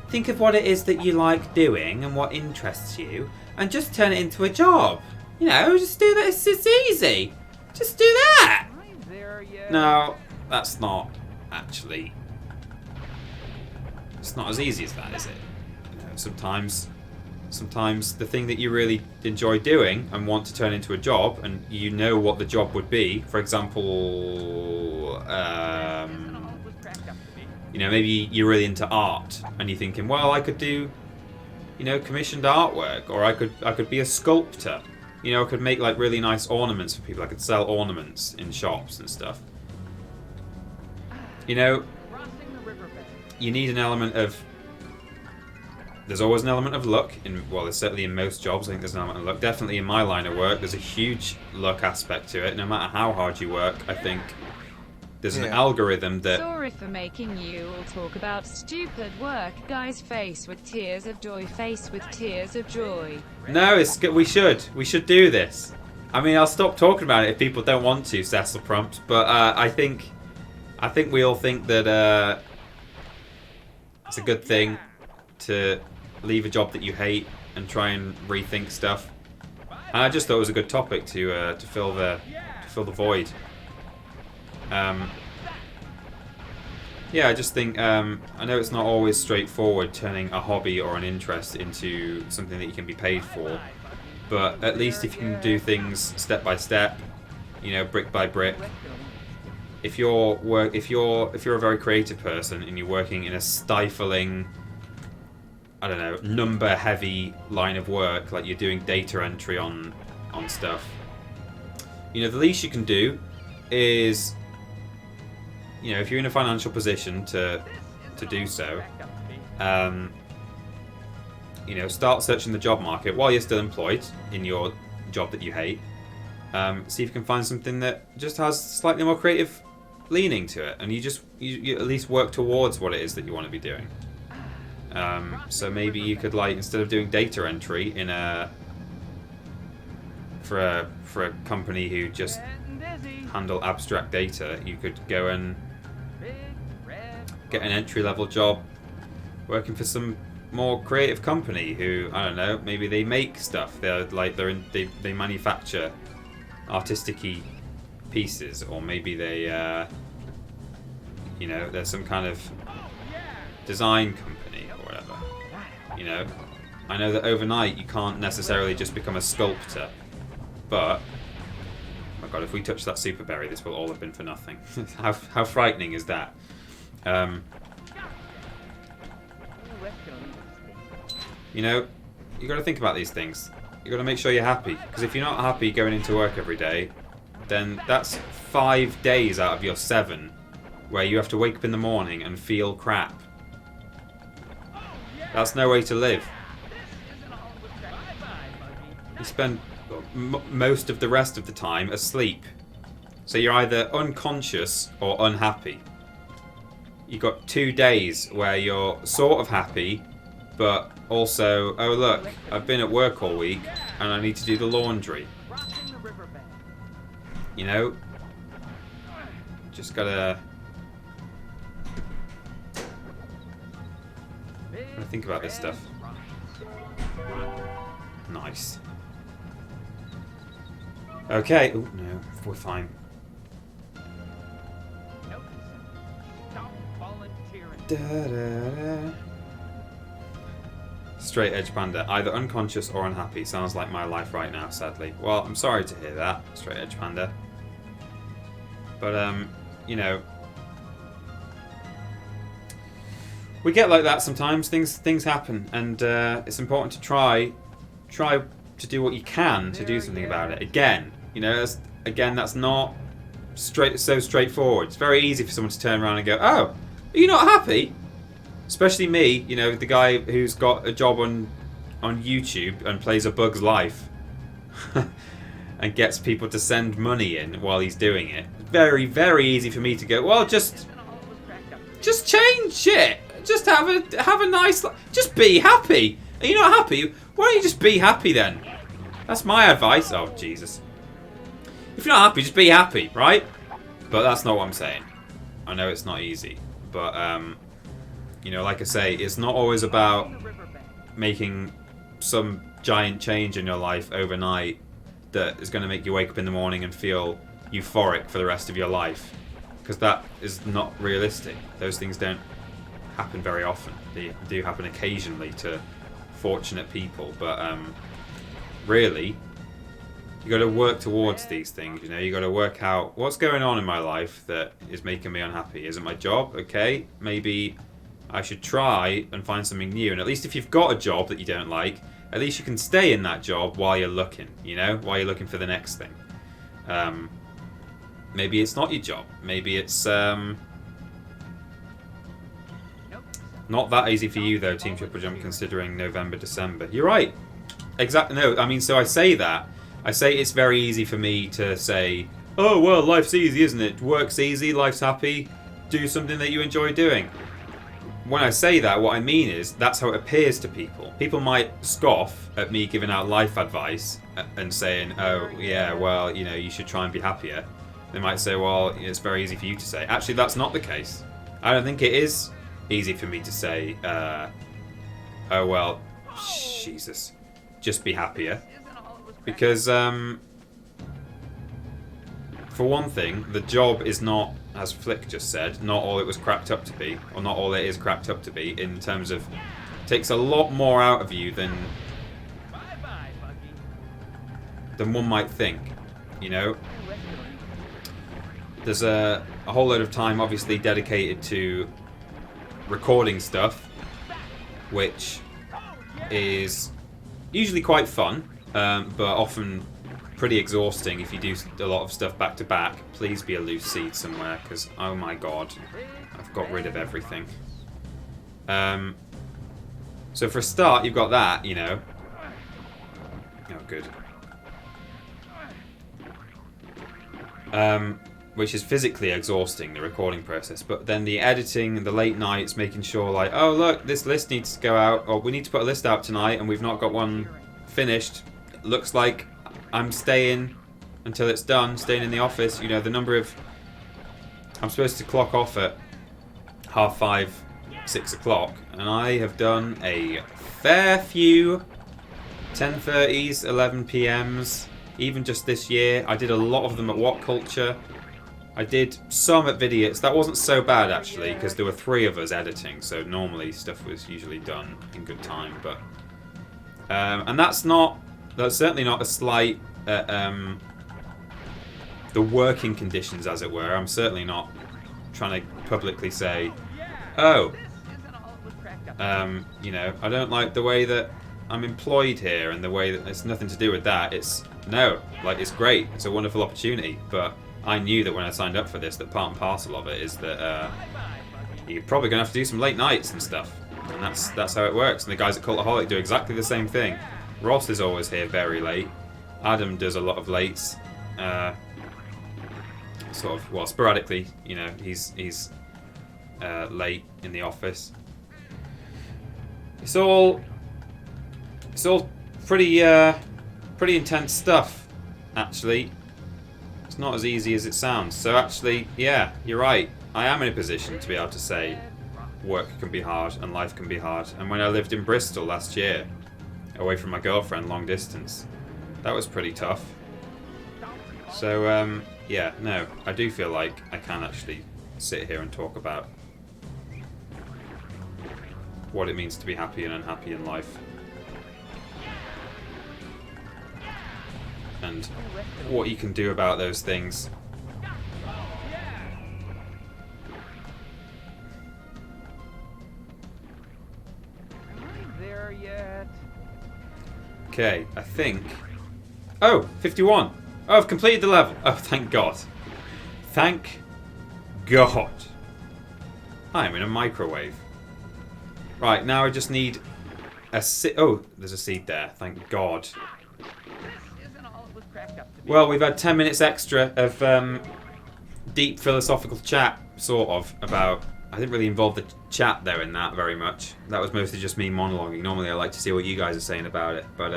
think of what it is that you like doing and what interests you, and just turn it into a job. You know, just do that. It's easy. Just do that. No, that's not actually it's not as easy as that, is it? You know, sometimes the thing that you really enjoy doing and want to turn into a job, and you know what the job would be. For example, you know, maybe you're really into art, and you're thinking, well, I could do, you know, commissioned artwork, or I could be a sculptor. You know, I could make like really nice ornaments for people. I could sell ornaments in shops and stuff. You know, you need an element of. There's always an element of luck well, there's certainly in most jobs. I think there's an element of luck. Definitely in my line of work, there's a huge luck aspect to it. No matter how hard you work, I think there's an algorithm that. Sorry for making you all talk about stupid work, guys. Face with tears of joy. Face with tears of joy. No, it's good. We should do this. I mean, I'll stop talking about it if people don't want to, Cecil Prompt. But I think we all think that it's a good thing to leave a job that you hate and try and rethink stuff. And I just thought it was a good topic to fill the void. Yeah, I just think I know it's not always straightforward turning a hobby or an interest into something that you can be paid for, but at least if you can do things step by step, you know, brick by brick. If you're a very creative person and you're working in a stifling, I don't know, number heavy line of work, like you're doing data entry on stuff, you know, the least you can do is, you know, if you're in a financial position to do so, you know, start searching the job market while you're still employed in your job that you hate. See if you can find something that just has slightly more creative leaning to it, and you at least work towards what it is that you want to be doing. So maybe you could, like, instead of doing data entry for a company who just handle abstract data, you could go and get an entry-level job working for some more creative company who, I don't know, maybe they make stuff. They manufacture artistic-y pieces, or maybe they you know, there's some kind of design company or whatever. You know, I know that overnight you can't necessarily just become a sculptor, but oh my god, if we touch that super berry, this will all have been for nothing. How frightening is that? You know, you got to think about these things. You got to make sure you're happy, because if you're not happy going into work every day, then that's 5 days out of your 7 where you have to wake up in the morning and feel crap. That's no way to live. You spend most of the rest of the time asleep. So you're either unconscious or unhappy. You've got 2 days where you're sort of happy, but also, oh look, I've been at work all week and I need to do the laundry. You know? Just gotta think about this stuff. Nice. Okay. Oh no, we're fine. Da, da, da. Straight edge panda, either unconscious or unhappy. Sounds like my life right now, sadly. Well, I'm sorry to hear that, straight edge panda. But you know, we get like that sometimes. Things happen, and it's important to try to do what you can to do something about it. Again, you know, that's not so straightforward. It's very easy for someone to turn around and go, "Oh, are you not happy?" Especially me, you know, the guy who's got a job on YouTube and plays A Bug's Life and gets people to send money in while he's doing it. Very, very easy for me to go, well, just change it. Just have a nice life. Just be happy. Are you not happy? Why don't you just be happy then? That's my advice. Oh, Jesus. If you're not happy, just be happy, right? But that's not what I'm saying. I know it's not easy. But, you know, like I say, it's not always about making some giant change in your life overnight that is going to make you wake up in the morning and feel euphoric for the rest of your life. Because that is not realistic. Those things don't happen very often. They do happen occasionally to fortunate people, but really, you got to work towards these things. You know, you got to work out what's going on in my life that is making me unhappy. Is it my job? Okay, maybe I should try and find something new. And at least if you've got a job that you don't like, at least you can stay in that job while you're looking. You know, while you're looking for the next thing. Maybe it's not your job. Maybe it's not that easy for you though, Team TripleJump, considering November, December. You're right. Exactly. No, I mean, so I say that. I say it's very easy for me to say, oh, well, life's easy, isn't it? Work's easy, life's happy, do something that you enjoy doing. When I say that, what I mean is that's how it appears to people. People might scoff at me giving out life advice and saying, oh, yeah, well, you know, you should try and be happier. They might say, well, it's very easy for you to say. Actually, that's not the case. I don't think it is easy for me to say, oh, well, Jesus, just be happier. Because, for one thing, the job is not, as Flik just said, not all it was cracked up to be, or not all it is cracked up to be, in terms of, takes a lot more out of you than one might think, you know? There's a whole load of time, obviously, dedicated to recording stuff, which is usually quite fun. But often pretty exhausting if you do a lot of stuff back to back. Please be a loose seed somewhere, because oh my god, I've got rid of everything. So for a start, you've got that, you know. Oh, good. Which is physically exhausting, the recording process. But then the editing and the late nights, making sure like, oh look, this list needs to go out, or we need to put a list out tonight, and we've not got one finished. Looks like I'm staying until it's done, staying in the office. You know, the number of... I'm supposed to clock off at 5:30, 6 o'clock, and I have done a fair few 10:30s, 11 PMs, even just this year. I did a lot of them at What Culture. I did some at Vidiots. That wasn't so bad, actually, because there were 3 of us editing, so normally stuff was usually done in good time, but... and that's certainly not a slight at the working conditions, as it were. I'm certainly not trying to publicly say, oh, you know, I don't like the way that I'm employed here, and the way that it's nothing to do with that. It's great. It's a wonderful opportunity, but I knew that when I signed up for this, that part and parcel of it is that you're probably going to have to do some late nights and stuff. And that's how it works. And the guys at Cultaholic do exactly the same thing. Ross is always here very late. Adam does a lot of lates. Sort of, well, sporadically, you know, he's late in the office. It's all pretty intense stuff, actually. It's not as easy as it sounds. So actually, yeah, you're right. I am in a position to be able to say work can be hard and life can be hard. And when I lived in Bristol last year, away from my girlfriend, long distance, that was pretty tough. So, yeah, no, I do feel like I can actually sit here and talk about what it means to be happy and unhappy in life. And what you can do about those things. Okay, I think... Oh, 51. Oh, I've completed the level. Oh, thank God. Thank God. I'm in a microwave. Right, now I just need a seed. Oh, there's a seed there. Thank God. Well, we've had 10 minutes extra of deep philosophical chat, sort of, about... I didn't really involve the chat there in that very much. That was mostly just me monologuing. Normally I like to see what you guys are saying about it. But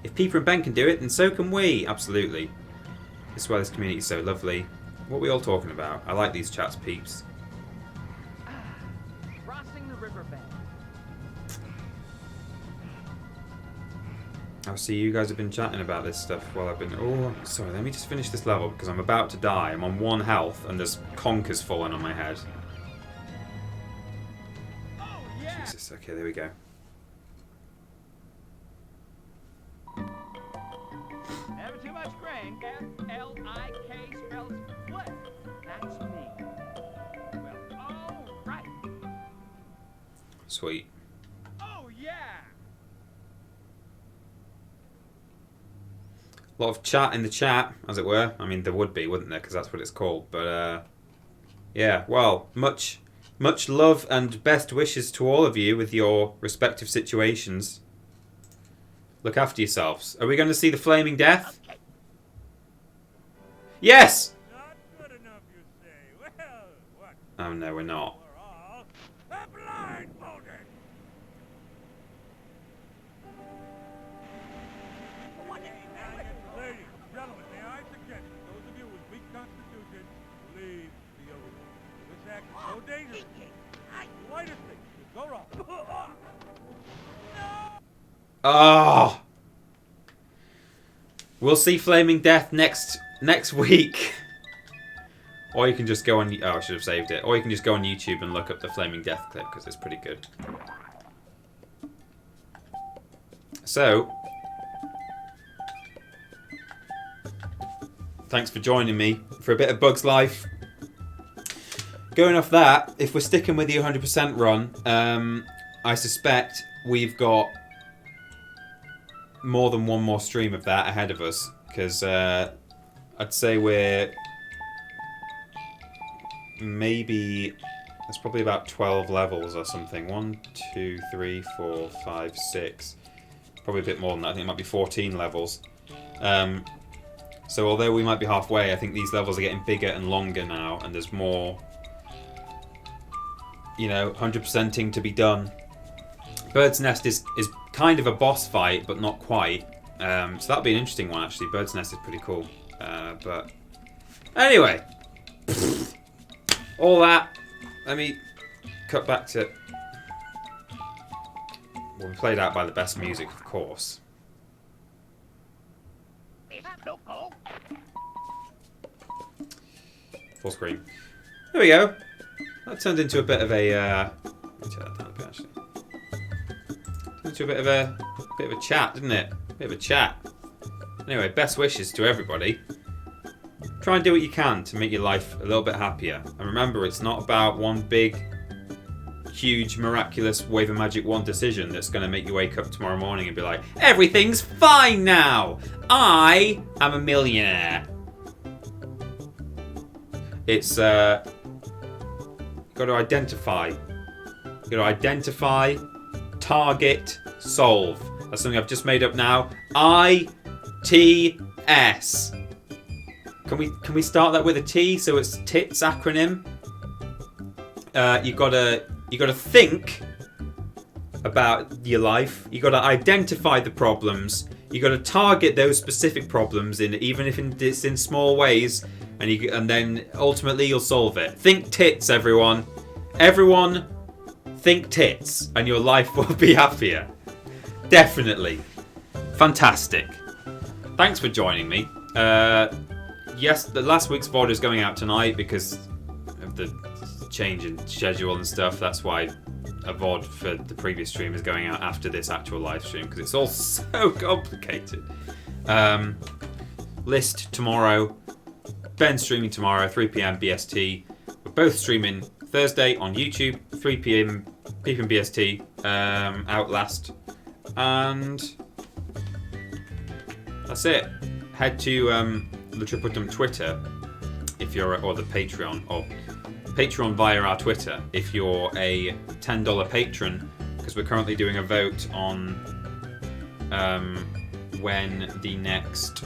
if Peter and Ben can do it, then so can we. Absolutely. This is why this community is so lovely. What are we all talking about? I like these chats, peeps. Crossing the riverbed. I see you guys have been chatting about this stuff while I've been... Oh, sorry, let me just finish this level because I'm about to die. I'm on 1 health and there's conkers falling on my head. Yes, okay, there we go. Never too much grain. F-L-I-K spells Flik. That's me. Well, all right. Sweet. Oh, yeah. A lot of chat in the chat, as it were. I mean, there would be, wouldn't there? Because that's what it's called. But, yeah, well, much love and best wishes to all of you with your respective situations. Look after yourselves. Are we going to see the Flaming Death? Yes! Not good enough, you say. Well, what? Oh, no, we're not. We're all blindfolded. Ladies, gentlemen, may I suggest that those of you with weak constitutions leave the arena. This act is so dangerous. The slightest thing could go wrong. Oh! We'll see Flaming Death next week. Or you can just go on... Oh, I should have saved it. Or you can just go on YouTube and look up the Flaming Death clip, because it's pretty good. So... Thanks for joining me for a bit of Bugs Life. Going off that, if we're sticking with the 100% run, I suspect we've got more than one more stream of that ahead of us. Because I'd say we're... Maybe... That's probably about 12 levels or something. 1, 2, 3, 4, 5, 6. Probably a bit more than that. I think it might be 14 levels. So although we might be halfway, I think these levels are getting bigger and longer now, and there's more, 100%ing to be done. Bird's Nest is kind of a boss fight, but not quite. So that'll be an interesting one, actually. Bird's Nest is pretty cool. But anyway, all that. Let me cut back to... Well, we played out by the best music, of course. Full screen. There we go. That turned into a bit of a... Let me turn that down a bit, actually. Turned into a bit of a chat, didn't it? A bit of a chat. Anyway, best wishes to everybody. Try and do what you can to make your life a little bit happier. And remember, it's not about one big, huge, miraculous wave of magic wand decision that's going to make you wake up tomorrow morning and be like, everything's fine now! I am a millionaire. It's, got to identify. You've got to identify, target, solve. That's something I've just made up now. ITS. Can we start that with a T so it's TITS acronym? You gotta think about your life. You gotta identify the problems. You gotta target those specific problems even if it's in small ways, and then ultimately you'll solve it. Think tits, everyone. Everyone, think tits, and your life will be happier. Definitely. Fantastic. Thanks for joining me. Yes, the last week's VOD is going out tonight because of the change in schedule and stuff. That's why a VOD for the previous stream is going out after this actual live stream, because it's all so complicated. List tomorrow. Ben streaming tomorrow, 3 p.m. BST. We're both streaming Thursday on YouTube, 3 p.m. BST. Outlast. And that's it. Head to the TripleJump Twitter if you're, or the Patreon, or Patreon via our Twitter if you're a $10 patron, because we're currently doing a vote on when the next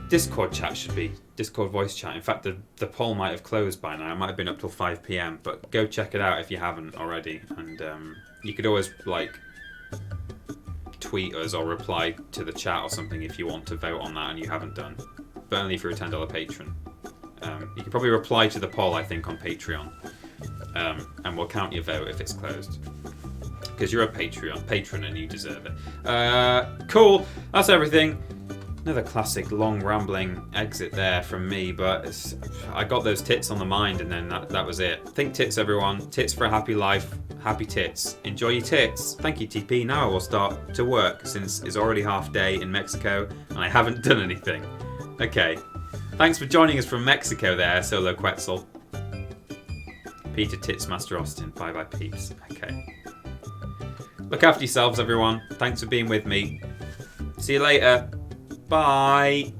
Discord chat should be. Discord voice chat. In fact, the poll might have closed by now. It might have been up till 5 p.m, but go check it out if you haven't already. And you could always tweet us or reply to the chat or something if you want to vote on that and you haven't done, but only if you're a $10 patron. You can probably reply to the poll, I think, on Patreon, and we'll count your vote if it's closed, because you're a patron and you deserve it. Cool, that's everything. Another classic long rambling exit there from me, but I got those tits on the mind and then that was it. Think tits, everyone. Tits for a happy life. Happy tits. Enjoy your tits. Thank you, TP. Now I will start to work since it's already half day in Mexico and I haven't done anything. Okay. Thanks for joining us from Mexico there, Solo Quetzal. Peter Tits Master Austin. Bye-bye, peeps. Okay. Look after yourselves, everyone. Thanks for being with me. See you later. Bye.